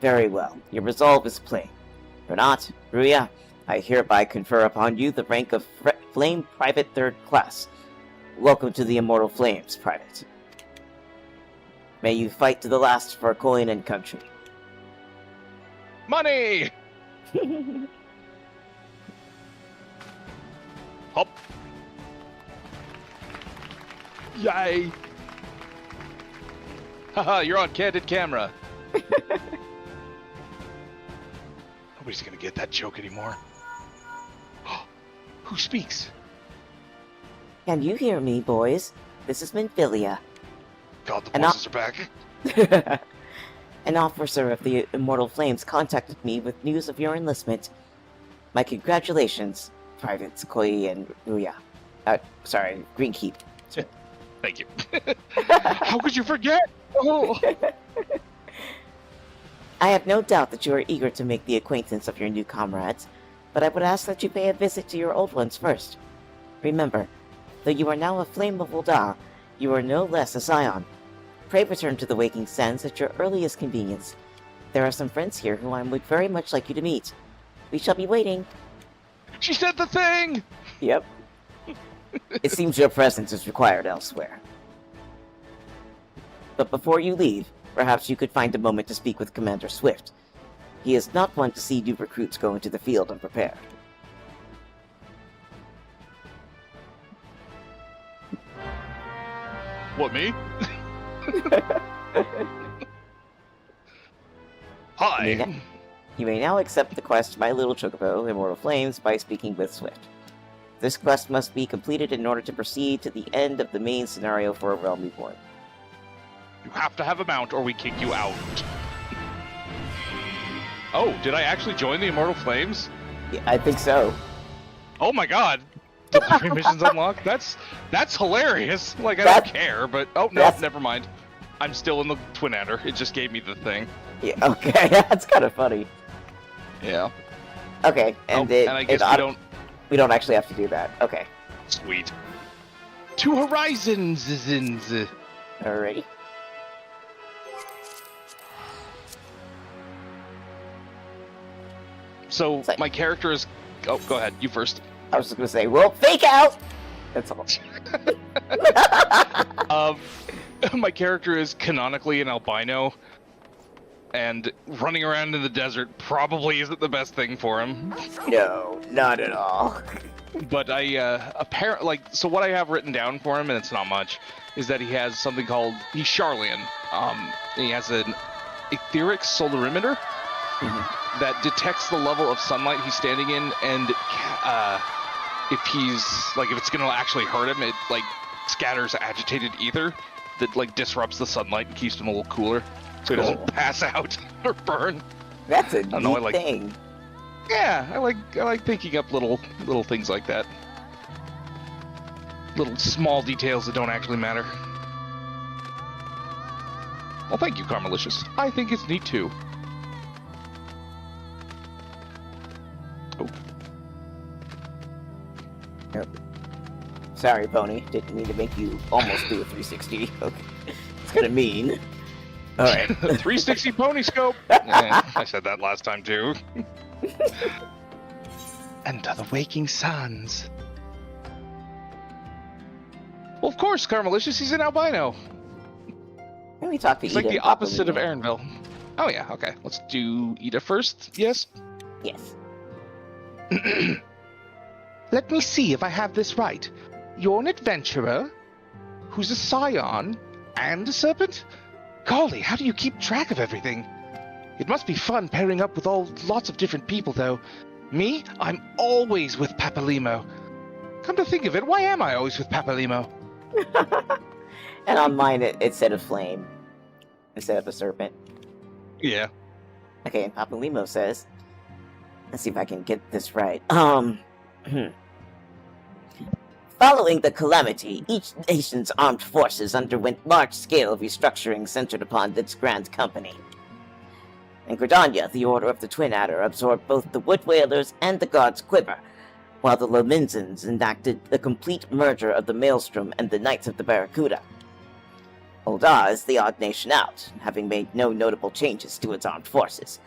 Very well. Your resolve is plain. Renat, Ruya, I hereby confer upon you the rank of Flame Private 3rd Class. Welcome to the Immortal Flames, Private. May you fight to the last for coin and country. Money! Hop. Yay! Haha, you're on candid camera. Nobody's gonna get that joke anymore. Who speaks? Can you hear me, boys? This is Minfilia. God, the voices are back. An officer of the Immortal Flames contacted me with news of your enlistment. My congratulations, Privates Koi and Ruya. Sorry, Greenkeep. Thank you. How could you forget? Oh. I have no doubt that you are eager to make the acquaintance of your new comrades, but I would ask that you pay a visit to your old ones first. Remember, though you are now a Flame of Ul'dah, you are no less a Scion. Pray return to the Waking Sands at your earliest convenience. There are some friends here who I would very much like you to meet. We shall be waiting. She said the thing! Yep. It seems your presence is required elsewhere. But before you leave, perhaps you could find a moment to speak with Commander Swift. He is not one to see new recruits go into the field unprepared. What, me? Hi. You may now accept the quest My Little Chocobo, Immortal Flames, by speaking with Swift. This quest must be completed in order to proceed to the end of the main scenario for A Realm Reborn. You have to have a mount or we kick you out. Oh, did I actually join the Immortal Flames? Yeah, I think so. Oh my god! The 3 missions unlocked? That's hilarious! Like, I don't care, but... Oh, no, never mind. I'm still in the Twinander. It just gave me the thing. Yeah, okay, that's kind of funny. Yeah. Okay, and I guess we don't actually have to do that. Okay. Sweet. 2 Horizons! Alrighty. So, my character is... Oh, go ahead. You first. I was just gonna say, well, fake out! That's all. My character is canonically an albino, and running around in the desert probably isn't the best thing for him. No, not at all. But apparently, so what I have written down for him, and it's not much, is that he has something called, he's Charlian. He has an etheric solarimeter that detects the level of sunlight he's standing in, and if it's gonna actually hurt him, it like scatters agitated ether that like disrupts the sunlight and keeps him a little cooler, so he doesn't pass out or burn. That's a neat thing. Yeah, I like picking up little things like that. Little small details that don't actually matter. Well, thank you, Carmelicious. I think it's neat too. Oh. Nope. Sorry, Pony. Didn't mean to make you almost do a 360. Okay. It's kind of mean. Alright. 360 pony scope! Yeah, I said that last time too. Enter the waking suns. Well, of course, Carmelicious, he's an albino. Let me talk to He's like the opposite of Aaronville. Oh yeah, okay. Let's do Ida first, yes? Yes. Let me see if I have this right. You're an adventurer who's a scion and a serpent? Golly, how do you keep track of everything? It must be fun pairing up with lots of different people, though. Me? I'm always with Papalimo. Come to think of it, why am I always with Papalimo? And on mine, it said a flame instead of a serpent. Yeah. Okay, and Papalimo says, let's see if I can get this right. Following the calamity, each nation's armed forces underwent large-scale restructuring centered upon its grand company. In Gridania, the Order of the Twin Adder absorbed both the Wood Whalers and the God's Quiver, while the Lominzans enacted the complete merger of the Maelstrom and the Knights of the Barracuda. Ul'dah is the odd nation out, having made no notable changes to its armed forces.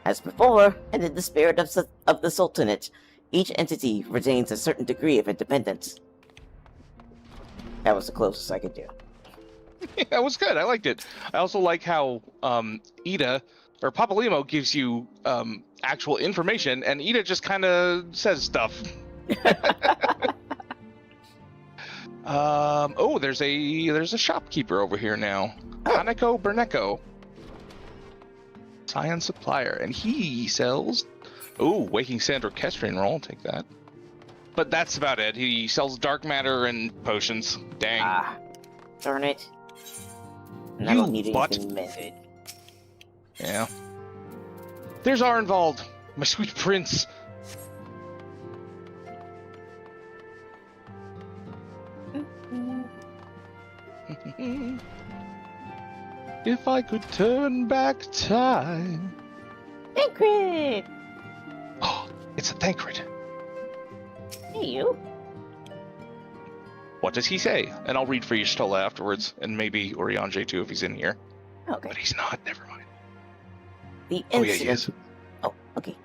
As before, and in the spirit of the Sultanate, each entity retains a certain degree of independence. That was the closest I could do. Yeah, that was good. I liked it. I also like how Ida, or Papalimo, gives you actual information, and Ida just kind of says stuff. Oh, there's a shopkeeper over here now. Hanako Berneko. Scion supplier, and he sells... Oh, Waking Sand Orchestrion roll, I'll take that. But that's about it. He sells dark matter and potions. Dang. Ah, darn it. And I don't need anything mended. Yeah. There's Arenvald, my sweet prince. If I could turn back time. Thancred! Oh, it's a Thancred. Hey, you. What does he say? And I'll read for you Stola afterwards, and maybe Oriange too if he's in here. Okay. But he's not, never mind. The Oh, yeah, incident... he is. Oh, okay.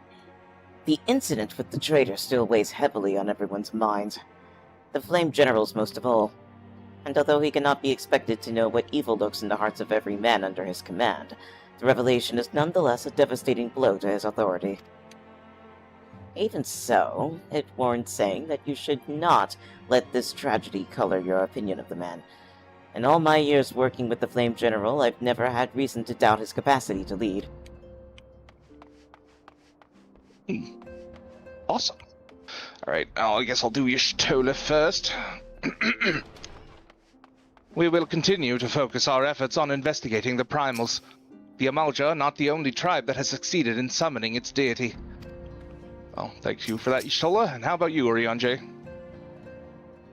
The incident with the traitor still weighs heavily on everyone's minds. The Flame Generals most of all. And although he cannot be expected to know what evil lurks in the hearts of every man under his command, the revelation is nonetheless a devastating blow to his authority. Even so, it warrants saying that you should not let this tragedy color your opinion of the man. In all my years working with the Flame General, I've never had reason to doubt his capacity to lead. Awesome. Alright, I guess I'll do Y'shtola first. We will continue to focus our efforts on investigating the primals. The Amalja are not the only tribe that has succeeded in summoning its deity. Well, thank you for that, Y'shtola. And how about you, Oriange?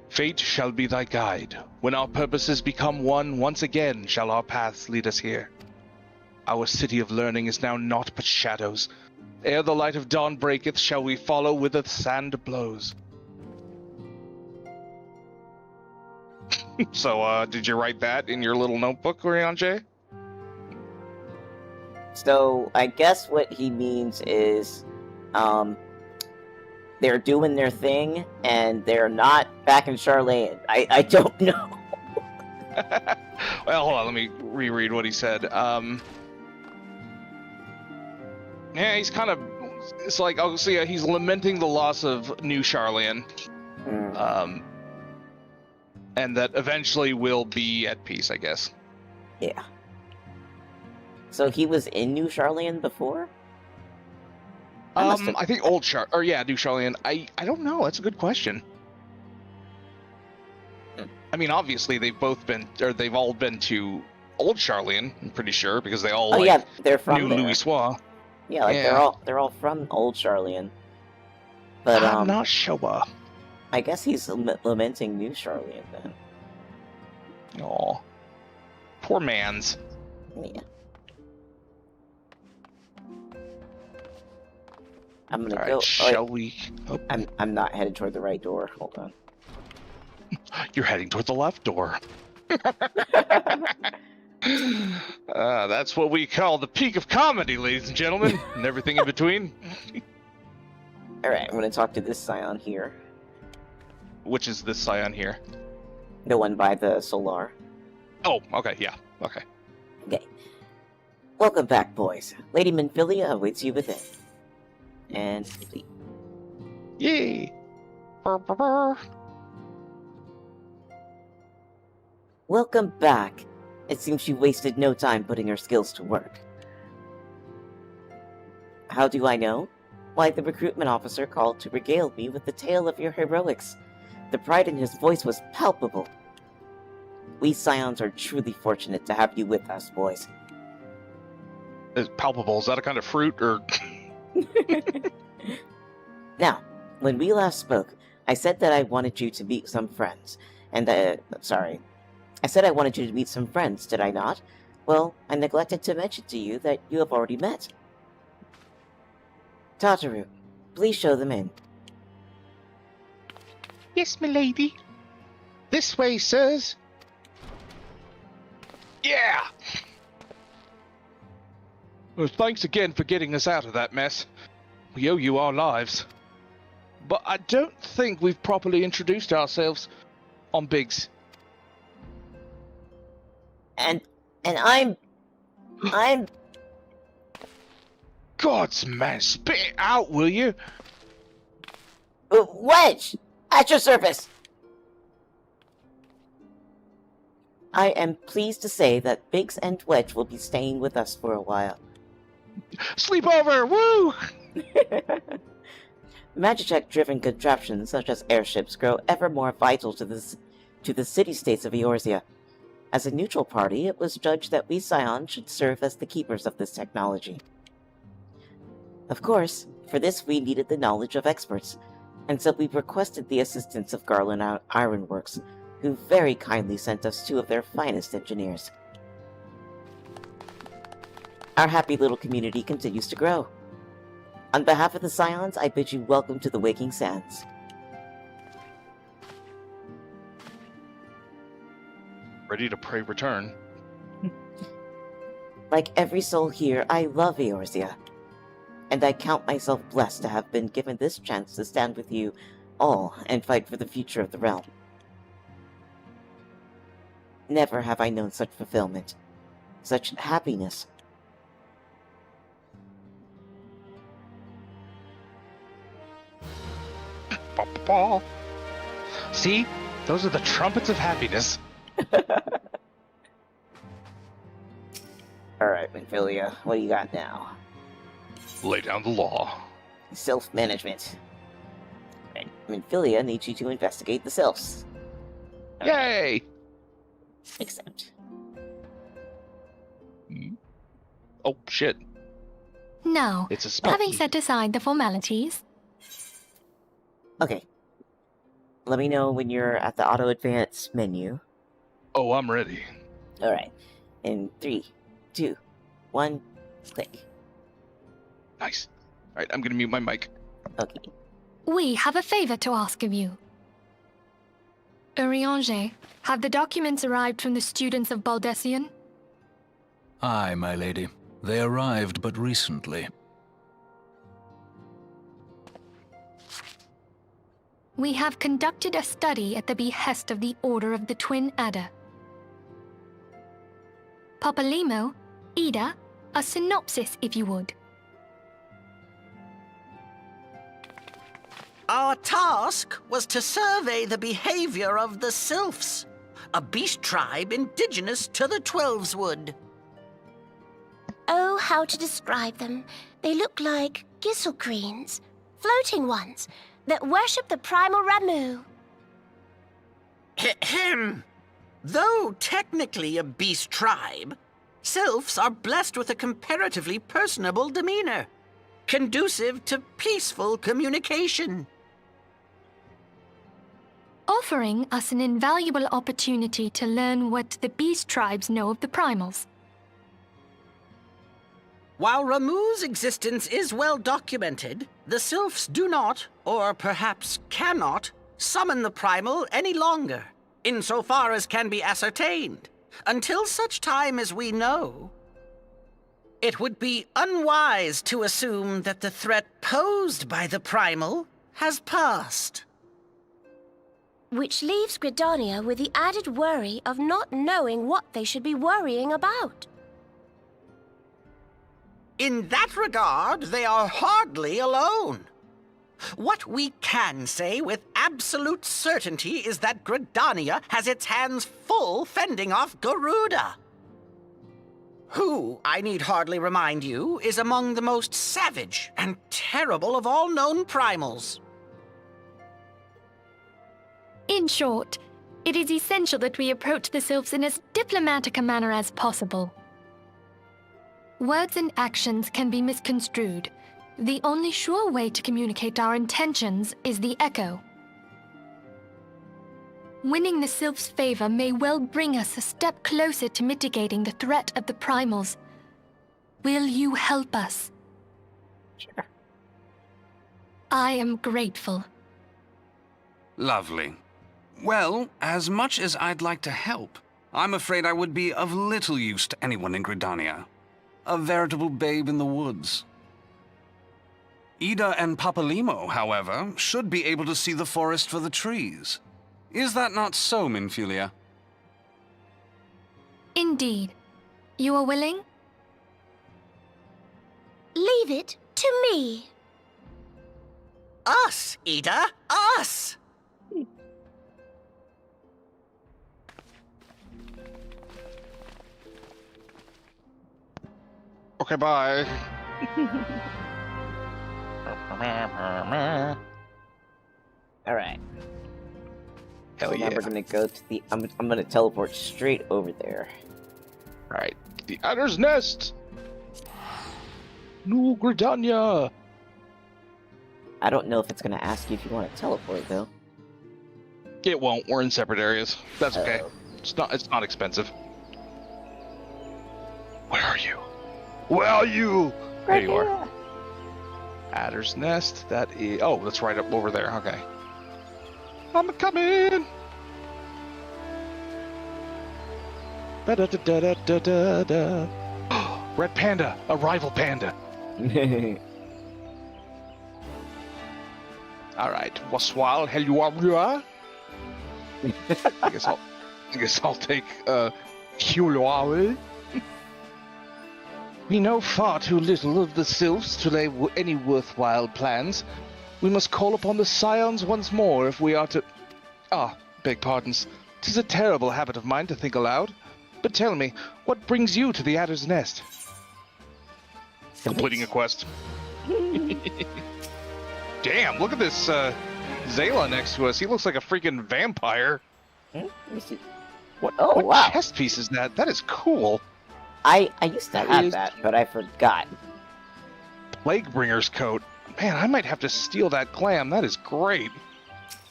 Fate shall be thy guide. When our purposes become one, once again shall our paths lead us here. Our city of learning is now naught but shadows. Ere the light of dawn breaketh, shall we follow whither the sand blows. So, did you write that in your little notebook, Oriange? So, I guess what he means is, they're doing their thing, and they're not back in Charlene. I don't know. Well, hold on, let me reread what he said. Yeah, he's kind of... It's like, oh, so yeah, he's lamenting the loss of New Charlene. And that eventually will be at peace, I guess. Yeah. So he was in New Charlene before? I think New Charlene. I don't know. That's a good question. I mean, obviously they've all been to Old Charlene. I'm pretty sure because they all they're from knew there. Louisoix. Yeah, they're all from Old Charlene. But I'm not sure. I guess he's lamenting New Charlene then. Aw, poor man's. Yeah. I'm gonna go. Shall we? Oh. I'm not headed toward the right door. Hold on. You're heading toward the left door. That's what we call the peak of comedy, ladies and gentlemen, and everything in between. Alright, I'm gonna talk to this Scion here. Which is this Scion here? The one by the Solar. Oh, okay, yeah, okay. Okay. Welcome back, boys. Lady Minfilia awaits you within. And complete. Yay! Welcome back. It seems she wasted no time putting her skills to work. How do I know? Why, the recruitment officer called to regale me with the tale of your heroics. The pride in his voice was palpable. We Scions are truly fortunate to have you with us, boys. Is palpable, is that a kind of fruit, or...? Now, when we last spoke, I said that I wanted you to meet some friends, and sorry. I said I wanted you to meet some friends, did I not? Well, I neglected to mention to you that you have already met. Tataru, please show them in. Yes, milady. This way, sirs. Yeah! Well, thanks again for getting us out of that mess. We owe you our lives. But I don't think we've properly introduced ourselves on Biggs. And I'm... God's man, spit it out, will you? Wedge! At your service! I am pleased to say that Biggs and Wedge will be staying with us for a while. Sleepover! Woo! Magitech-driven contraptions such as airships grow ever more vital to the city-states of Eorzea. As a neutral party, it was judged that we Scions should serve as the keepers of this technology. Of course, for this we needed the knowledge of experts, and so we requested the assistance of Garland Ironworks, who very kindly sent us 2 of their finest engineers. Our happy little community continues to grow. On behalf of the Scions, I bid you welcome to the Waking Sands. Ready to pray return. Like every soul here, I love Eorzea, and I count myself blessed to have been given this chance to stand with you all and fight for the future of the realm. Never have I known such fulfillment, such happiness. See? Those are the trumpets of happiness. Alright, Minfilia, what do you got now? Lay down the law. Self-management. Right, Minfilia needs you to investigate the sylphs. Yay! Accept. Oh, shit. Now, It's a spell. having set aside the formalities... Okay. Let me know when you're at the auto-advance menu. Oh, I'm ready. Alright. In 3, 2, 1, click. Nice. Alright, I'm gonna mute my mic. Okay. We have a favor to ask of you. Urianger, have the documents arrived from the students of Baldessian? Aye, my lady. They arrived but recently. We have conducted a study at the behest of the Order of the Twin Adder. Papalimo, Ida, a synopsis if you would. Our task was to survey the behavior of the sylphs, a beast tribe indigenous to the Twelveswood. Oh, how to describe them. They look like gisselcreens, floating ones, that worship the primal Ramu. Ahem. Though technically a beast tribe, sylphs are blessed with a comparatively personable demeanor, conducive to peaceful communication. Offering us an invaluable opportunity to learn what the beast tribes know of the primals. While Ramu's existence is well documented, the sylphs do not, or perhaps cannot, summon the primal any longer, insofar as can be ascertained, until such time as we know. It would be unwise to assume that the threat posed by the primal has passed. Which leaves Gridania with the added worry of not knowing what they should be worrying about. In that regard, they are hardly alone. What we can say with absolute certainty is that Gridania has its hands full fending off Garuda, who, I need hardly remind you, is among the most savage and terrible of all known primals. In short, it is essential that we approach the sylphs in as diplomatic a manner as possible. Words and actions can be misconstrued. The only sure way to communicate our intentions is the echo. Winning the Sylph's favor may well bring us a step closer to mitigating the threat of the primals. Will you help us? Sure. I am grateful. Lovely. Well, as much as I'd like to help, I'm afraid I would be of little use to anyone in Gridania. A veritable babe in the woods. Ida and Papalimo, however, should be able to see the forest for the trees. Is that not so, Minfilia? Indeed. You are willing? Leave it to me. Us, Ida, us! Okay, bye. All right. Hell so yeah. now we're gonna go to the. I'm gonna teleport straight over there. Right. The Adder's Nest! New Gridania! I don't know if it's gonna ask you if you want to teleport though. It won't. We're in separate areas. That's okay. Uh-oh. It's not expensive. Where are you? Where are you? There you are. Adder's Nest. That is. Oh, that's right up over there. Okay. I'm coming. Ba-da-da-da-da-da-da. Red panda, a rival panda. All right, Waswal, Helluarua. I guess I'll take Hulawal. We know far too little of the Sylphs to lay any worthwhile plans. We must call upon the Scions once more if we are to... beg pardons. 'Tis a terrible habit of mine to think aloud. But tell me, what brings you to the Adder's Nest? Completing a quest. Damn, look at this Zayla next to us. He looks like a freaking vampire. Let me see. What, Oh, what wow. chest piece is that? That is cool. I used to That have is- that, but I forgot. Plaguebringer's coat. Man, I might have to steal that glam. That is great.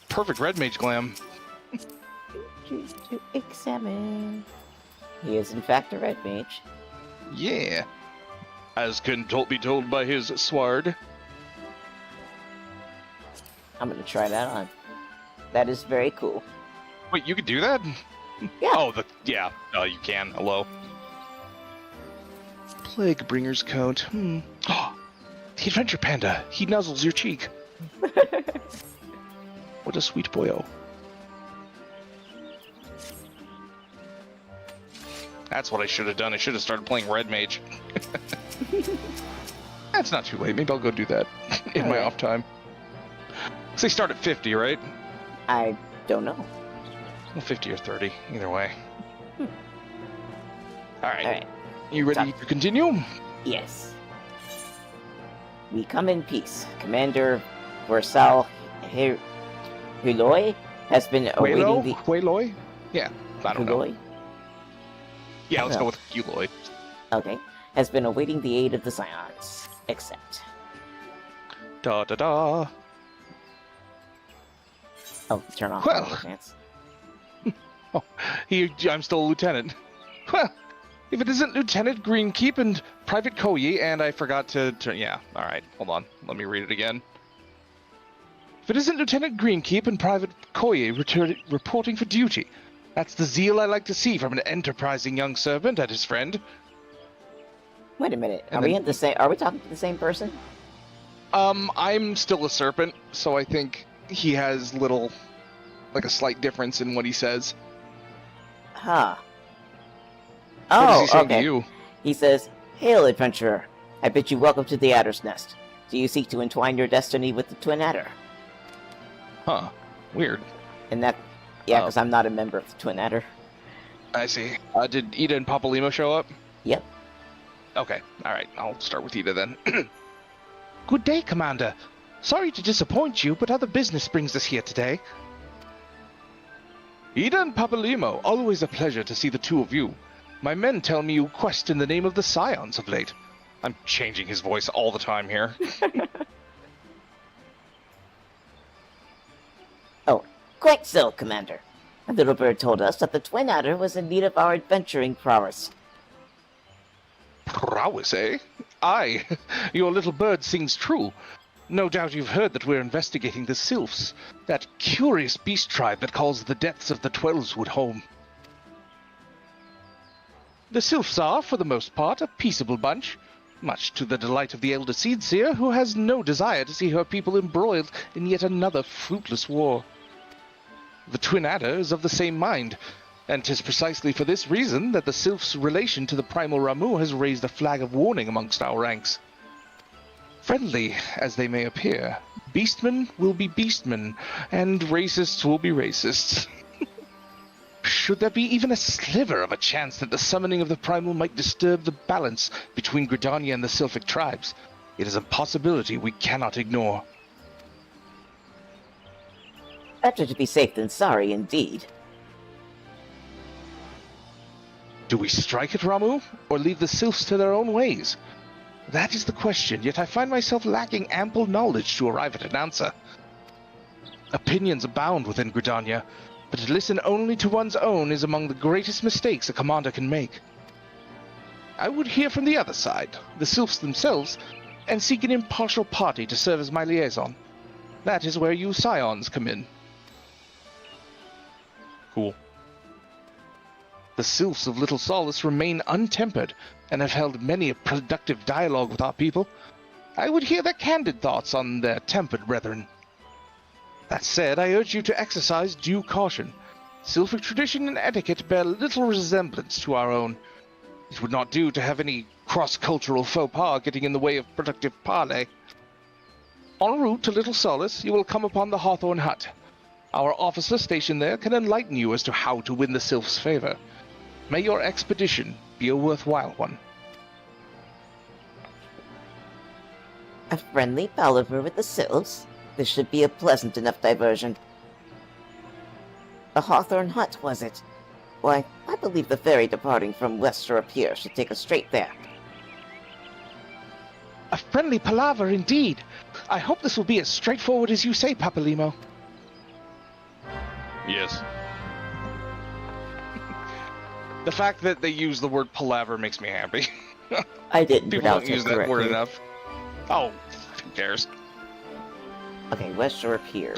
Perfect red mage glam. Choose to examine. He is in fact a red mage. Yeah. As can be told by his sword. I'm gonna try that on. That is very cool. Wait, you could do that? Yeah. Oh, yeah. Oh, you can. Hello. Plaguebringer's coat. The Adventure Panda. He nuzzles your cheek. What a sweet boyo. That's what I should have done. I should have started playing Red Mage. That's not too late. Maybe I'll go do that in my off time. So they start at 50, right? I don't know. Well, 50 or 30. Either way. Alright. Alright. You ready to continue? Yes. We come in peace. Commander Versal Huloi has been awaiting the... Hueloi? Yeah, I don't know. Huloi? Yeah, let's go with Huloi. Okay. Has been awaiting the aid of the Scions. Accept. Da-da-da. Oh, turn off Well. auto chance. Oh, I'm still a lieutenant. Well, if it isn't Lieutenant Greenkeep and Private Koyi, and I forgot to turn... Yeah, alright, hold on. Let me read it again. If it isn't Lieutenant Greenkeep and Private Koyi reporting for duty, that's the zeal I like to see from an enterprising young servant and his friend. Wait a minute. And Are we talking to the same person? I'm still a serpent, so I think he has a slight difference in what he says. Huh. What does Oh, he say okay. to you? He says, "Hail, adventurer! I bid you welcome to the Adder's Nest. Do you seek to entwine your destiny with the Twin Adder?" Huh. Weird. And that... Yeah, because I'm not a member of the Twin Adder. I see. Did Ida and Papalimo show up? Yep. Okay, alright. I'll start with Ida then. Good day, Commander. Sorry to disappoint you, but other business brings us here today. Ida and Papalimo, always a pleasure to see the two of you. My men tell me you quest in the name of the Scions of late. I'm changing his voice all the time here. Oh, quite so, Commander. A little bird told us that the Twin Adder was in need of our adventuring prowess. Prowess, eh? Aye, your little bird sings true. No doubt you've heard that we're investigating the Sylphs, that curious beast tribe that calls the depths of the Twelveswood home. The Sylphs are, for the most part, a peaceable bunch, much to the delight of the elder Seedseer, who has no desire to see her people embroiled in yet another fruitless war. The Twin Adder is of the same mind, and 'tis precisely for this reason that the Sylphs' relation to the Primal Ramu has raised a flag of warning amongst our ranks. Friendly as they may appear, beastmen will be beastmen, and racists will be racists. Should there be even a sliver of a chance that the summoning of the Primal might disturb the balance between Gridania and the Sylphic tribes, it is a possibility we cannot ignore. Better to be safe than sorry, indeed. Do we strike at Ramu, or leave the Sylphs to their own ways? That is the question, yet I find myself lacking ample knowledge to arrive at an answer. Opinions abound within Gridania, but to listen only to one's own is among the greatest mistakes a commander can make. I would hear from the other side, the Sylphs themselves, and seek an impartial party to serve as my liaison. That is where you Scions come in. Cool. The Sylphs of Little Solace remain untempered, and have held many a productive dialogue with our people. I would hear their candid thoughts on their tempered brethren. That said, I urge you to exercise due caution. Sylphic tradition and etiquette bear little resemblance to our own. It would not do to have any cross-cultural faux pas getting in the way of productive parley. En route to Little Solace, you will come upon the Hawthorne Hut. Our officer stationed there can enlighten you as to how to win the Sylphs' favor. May your expedition be a worthwhile one. A friendly palaver with the Sylphs? This should be a pleasant enough diversion. The Hawthorne Hut, was it? Why, I believe the ferry departing from Westshore Pier should take us straight there. A friendly palaver indeed. I hope this will be as straightforward as you say, Papalimo. Yes. The fact that they use the word palaver makes me happy. I didn't People pronounce don't use it that word correctly. enough. Oh, who cares? Okay, Westshore Pier.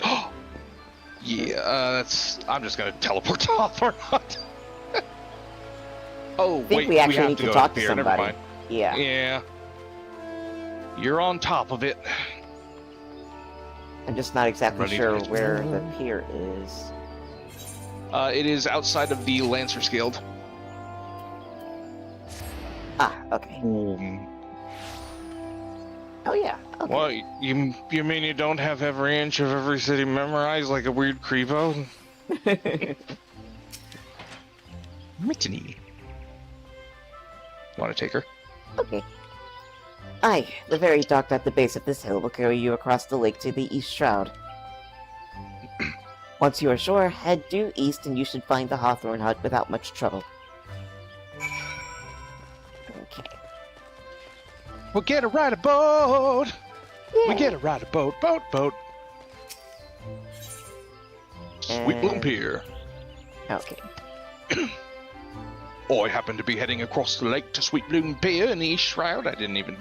Yeah, that's... I'm just gonna teleport to Hawthorne Hut. Oh, I think wait, we actually have need to go talk the to pier. Never somebody. mind. Yeah. Yeah. You're on top of it. I'm just not exactly Ready sure to- where the pier is. It is outside of the Lancers Guild. Ah, okay. Oh yeah, okay. Well, you mean you don't have every inch of every city memorized like a weird creepo? Mittany. Want to take her? Okay. Aye, the very dock at the base of this hill will carry you across the lake to the East Shroud. Once you are ashore, head due east and you should find the Hawthorne Hut without much trouble. Okay. We'll get a ride a boat! Yeah. We get a ride a boat, boat. Sweet Bloom Pier. Okay. I happen to be heading across the lake to Sweet Bloom Pier in the East Shroud. I didn't even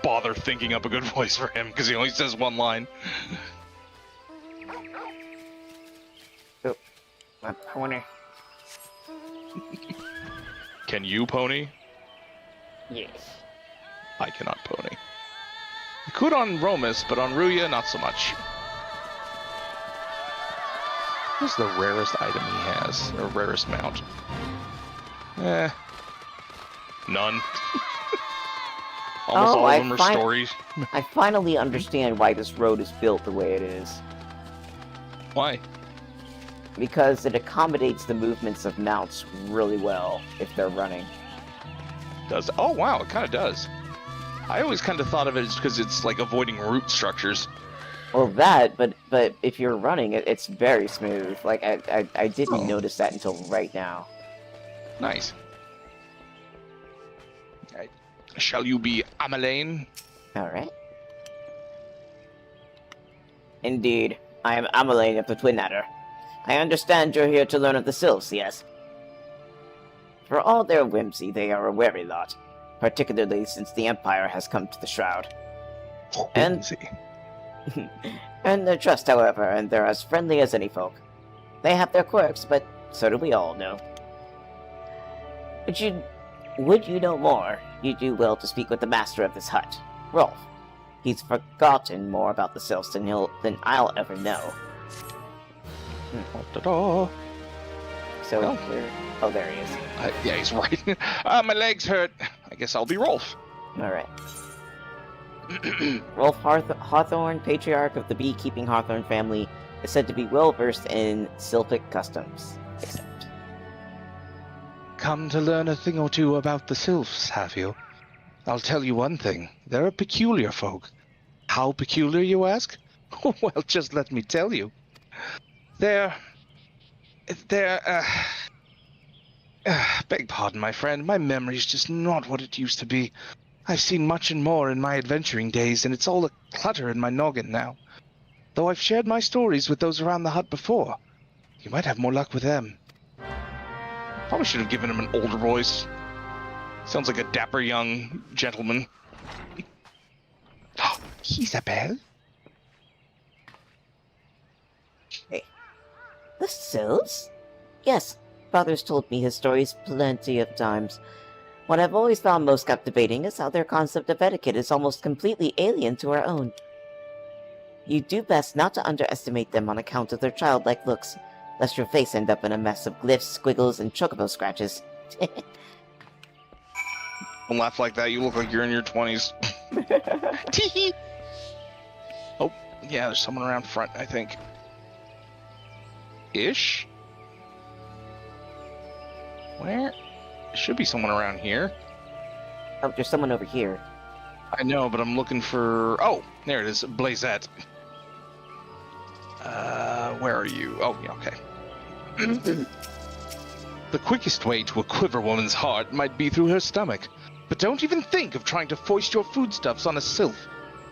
bother thinking up a good voice for him because he only says one line. Oh, my pony. Can you pony? Yes. I cannot pony. I could on Romus, but on Ruya, not so much. What's the rarest item he has? Or rarest mount? None. Almost all of them are stories. I finally understand why this road is built the way it is. Why? Because it accommodates the movements of mounts really well if they're running. Does oh wow, it kind of does. I always kind of thought of it as because it's like avoiding root structures. Well, that, but if you're running, it's very smooth. Like I didn't notice that until right now. Nice. Shall you be Amalane? All right. Indeed. I am Amelie of the Twin Adder. I understand you're here to learn of the Sylphs, yes? For all their whimsy, they are a wary lot, particularly since the Empire has come to the Shroud. And their trust, however, and they're as friendly as any folk. They have their quirks, but so do we all know. Would you know more, you do well to speak with the master of this hut, Rolf. He's forgotten more about the Sylphs than I'll ever know. So, oh, there he is. Yeah, he's right. My legs hurt. I guess I'll be Rolf. Alright. Rolf Hawthorne, patriarch of the beekeeping Hawthorne family, is said to be well-versed in Sylphic customs. Except. Come to learn a thing or two about the Sylphs, have you? I'll tell you one thing. They're a peculiar folk. How peculiar, you ask? Well, just let me tell you. Beg pardon, my friend. My memory's just not what it used to be. I've seen much and more in my adventuring days, and it's all a clutter in my noggin now. Though I've shared my stories with those around the hut before. You might have more luck with them. Probably should have given him an older voice. Sounds like a dapper young gentleman. Oh, Isabel? Hey. The Sylphs? Yes, Father's told me his stories plenty of times. What I've always found most captivating is how their concept of etiquette is almost completely alien to our own. You do best not to underestimate them on account of their childlike looks, lest your face end up in a mess of glyphs, squiggles, and chocobo scratches. Don't laugh like that, you look like you're in your 20s. Tee-hee! Oh, yeah, there's someone around front, I think. Ish? Where? There should be someone around here. Oh, there's someone over here. I know, but I'm looking for... Oh, there it is, Blazette. Where are you? Oh, yeah, okay. The quickest way to a quiver woman's heart might be through her stomach. But don't even think of trying to foist your foodstuffs on a sylph.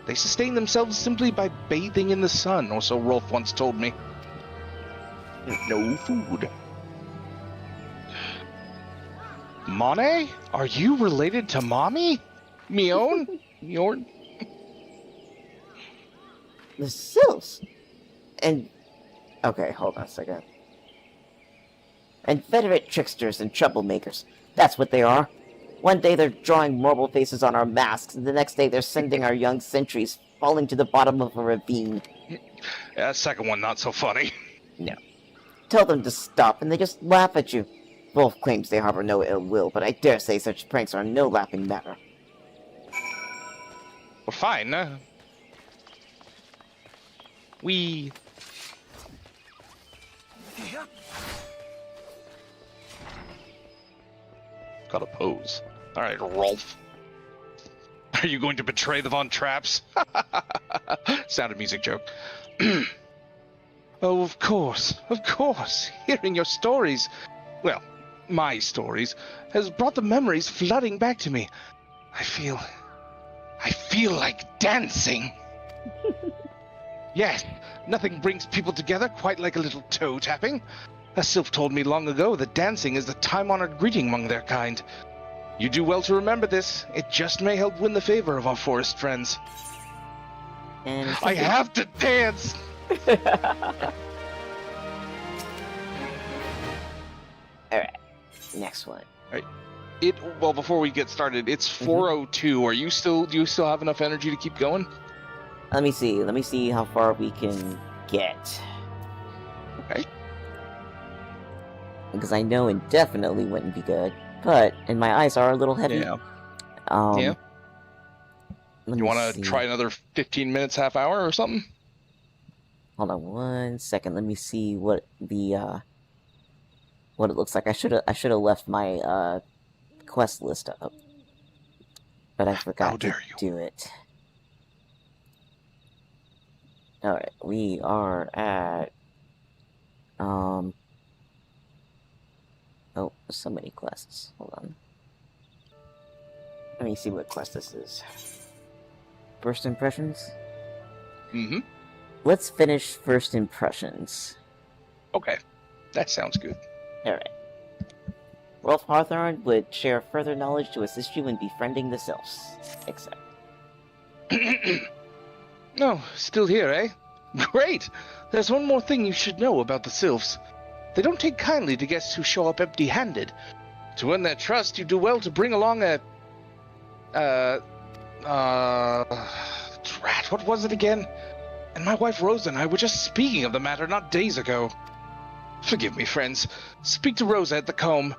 They sustain themselves simply by bathing in the sun, or so Rolf once told me. No food. Monet? Are you related to Mommy? Mion? Mjorn? The Sylphs? And... Okay, hold on a second. Inveterate tricksters and troublemakers. That's what they are. One day they're drawing marble faces on our masks, and the next day they're sending our young sentries falling to the bottom of a ravine. Yeah, second one not so funny. No. Tell them to stop, and they just laugh at you. Wolf claims they harbor no ill will, but I dare say such pranks are no laughing matter. Well, fine. We... Gotta pose. Alright, Rolf. Are you going to betray the Von Trapps? Sound of music joke. Oh, of course. Of course. Hearing your stories, well, my stories, has brought the memories flooding back to me. I feel like dancing. Yes, nothing brings people together quite like a little toe tapping. A sylph told me long ago that dancing is the time-honored greeting among their kind. You do well to remember this. It just may help win the favor of our forest friends. And I have to dance! Alright, next one. Alright. Well, before we get started, it's 4:02. Do you still have enough energy to keep going? Let me see how far we can get. Okay. Because I know indefinitely wouldn't be good, and my eyes are a little heavy. Yeah. Yeah. You want to try another 15 minutes, half hour, or something? Hold on 1 second. Let me see what the what it looks like. I should have left my quest list up, but I forgot to do it. All right, we are at oh, so many quests. Hold on. Let me see what quest this is. First impressions? Mm-hmm. let's finish first impressions. Okay, that sounds good. Alright. Rolf Hawthorne would share further knowledge to assist you in befriending the sylphs, etc. Oh, still here, eh? Great! There's one more thing you should know about the sylphs. They don't take kindly to guests who show up empty-handed. To earn their trust, you do well to bring along a... Drat, what was it again? And my wife Rosa and I were just speaking of the matter not days ago. Forgive me, friends. Speak to Rosa at the comb.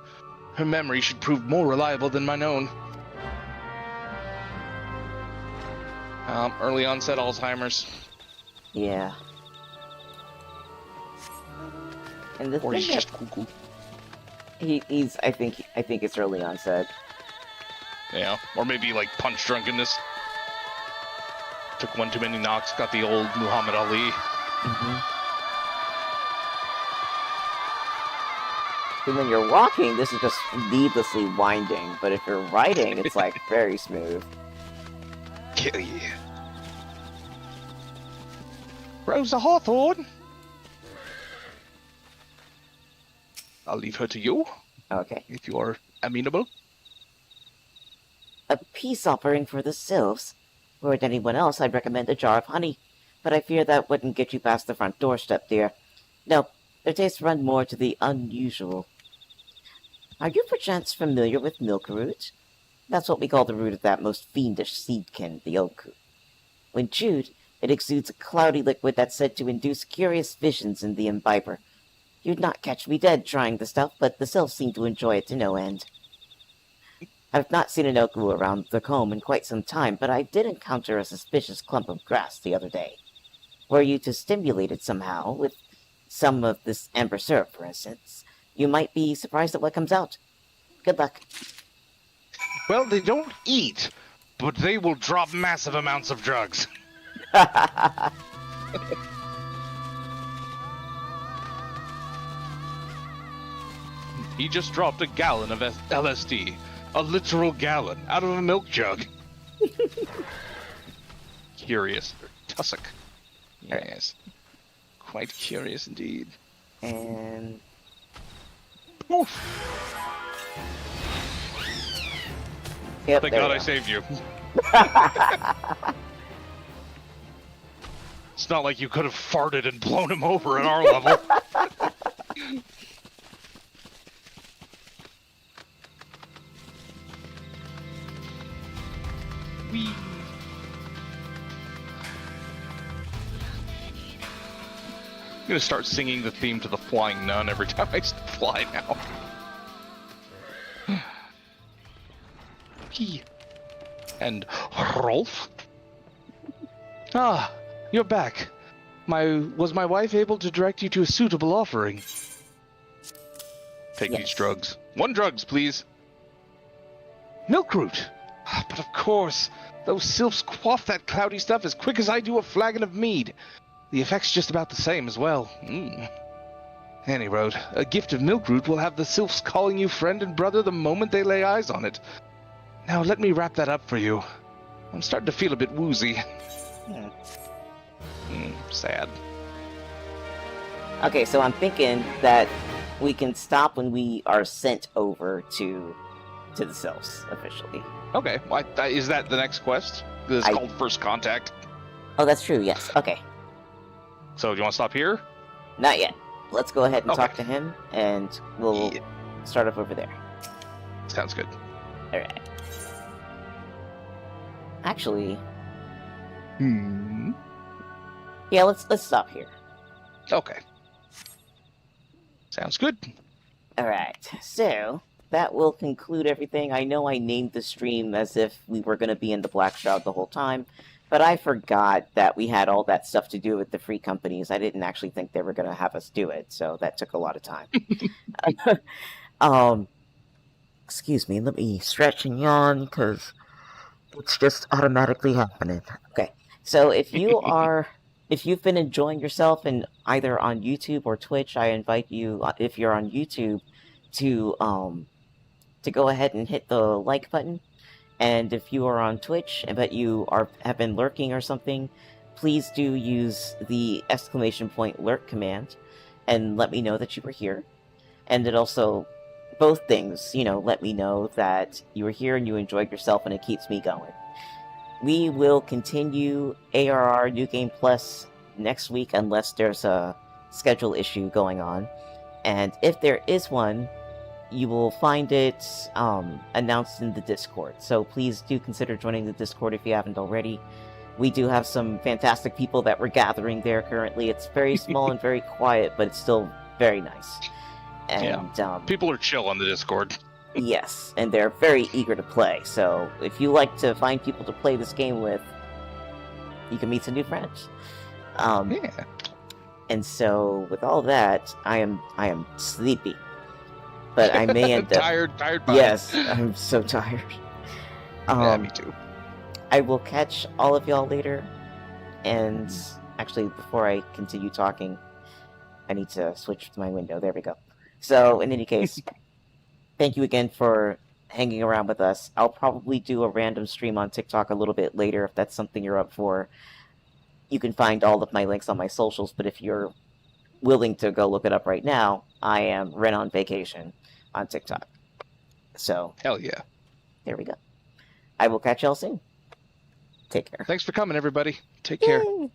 Her memory should prove more reliable than mine own. Early onset Alzheimer's. Yeah. And the Or thing he's just cuckoo. he's I think it's early onset. Yeah, or maybe like punch drunkenness. Took one too many knocks, got the old Muhammad Ali. And when you're walking, this is just needlessly winding, but if you're riding, it's like very smooth. Hell yeah. Rosa Hawthorne! I'll leave her to you. Okay. If you're amenable. A peace offering for the sylphs. Were it anyone else, I'd recommend a jar of honey. But I fear that wouldn't get you past the front doorstep, dear. No, their tastes run more to the unusual. Are you perchance familiar with milk root? That's what we call the root of that most fiendish seedkin, the oku. When chewed, it exudes a cloudy liquid that's said to induce curious visions in the imbiber. You'd not catch me dead trying the stuff, but the sylphs seem to enjoy it to no end. I've not seen an oku around the comb in quite some time, but I did encounter a suspicious clump of grass the other day. Were you to stimulate it somehow, with some of this amber syrup, for instance, you might be surprised at what comes out. Good luck. Well, they don't eat, but they will drop massive amounts of drugs. He just dropped a gallon of LSD. A literal gallon out of a milk jug. Curious. Tussock. Yes. Quite curious indeed. And... Oof. Yep, Thank God I saved you. It's not like you could have farted and blown him over at our level. Whee. I'm gonna start singing the theme to the Flying Nun every time I fly now. And Rolf? Ah, you're back. Was my wife able to direct you to a suitable offering? Take these drugs. 1 drugs, please. Milkroot. But of course, those sylphs quaff that cloudy stuff as quick as I do a flagon of mead. The effect's just about the same as well. Any road, a gift of milkroot will have the sylphs calling you friend and brother the moment they lay eyes on it. Now let me wrap that up for you. I'm starting to feel a bit woozy. Sad. Okay, so I'm thinking that we can stop when we are sent over to the sylphs, officially. Okay, is that the next quest? It's called First Contact. Oh, that's true, yes. Okay. So, do you want to stop here? Not yet. Let's go ahead and talk to him, and we'll start up over there. Sounds good. Alright. Actually... Yeah, let's stop here. Okay. Sounds good. Alright, so... that will conclude everything. I know I named the stream as if we were going to be in the Black Shroud the whole time, but I forgot that we had all that stuff to do with the free companies. I didn't actually think they were going to have us do it, so that took a lot of time. Excuse me, let me stretch and yawn, because it's just automatically happening. Okay, so if you've been enjoying yourself and either on YouTube or Twitch, I invite you, if you're on YouTube, to go ahead and hit the like button. And if you are on Twitch but you have been lurking or something, please do use the !lurk command and let me know that you were here. And it also, both things, let me know that you were here and you enjoyed yourself, and it keeps me going. We will continue ARR New Game Plus next week unless there's a schedule issue going on. And if there is one, you will find it announced in the Discord. So please do consider joining the Discord if you haven't already. We do have some fantastic people that we're gathering there currently. It's very small and very quiet, but it's still very nice. And people are chill on the Discord. Yes, and they're very eager to play. So if you like to find people to play this game with, you can meet some new friends. And so with all that, I am sleepy, but I may end up tired body. Yes, I'm so tired. Yeah, me too. I will catch all of y'all later. And actually, before I continue talking, I need to switch to my window. There we go. So in any case, thank you again for hanging around with us. I'll probably do a random stream on TikTok a little bit later if that's something you're up for. You can find all of my links on my socials, but if you're willing to go look it up right now, I am Ren on Vacation on TikTok. So hell yeah. There we go. I will catch y'all soon. Take care. Thanks for coming, everybody. Take care. Yay.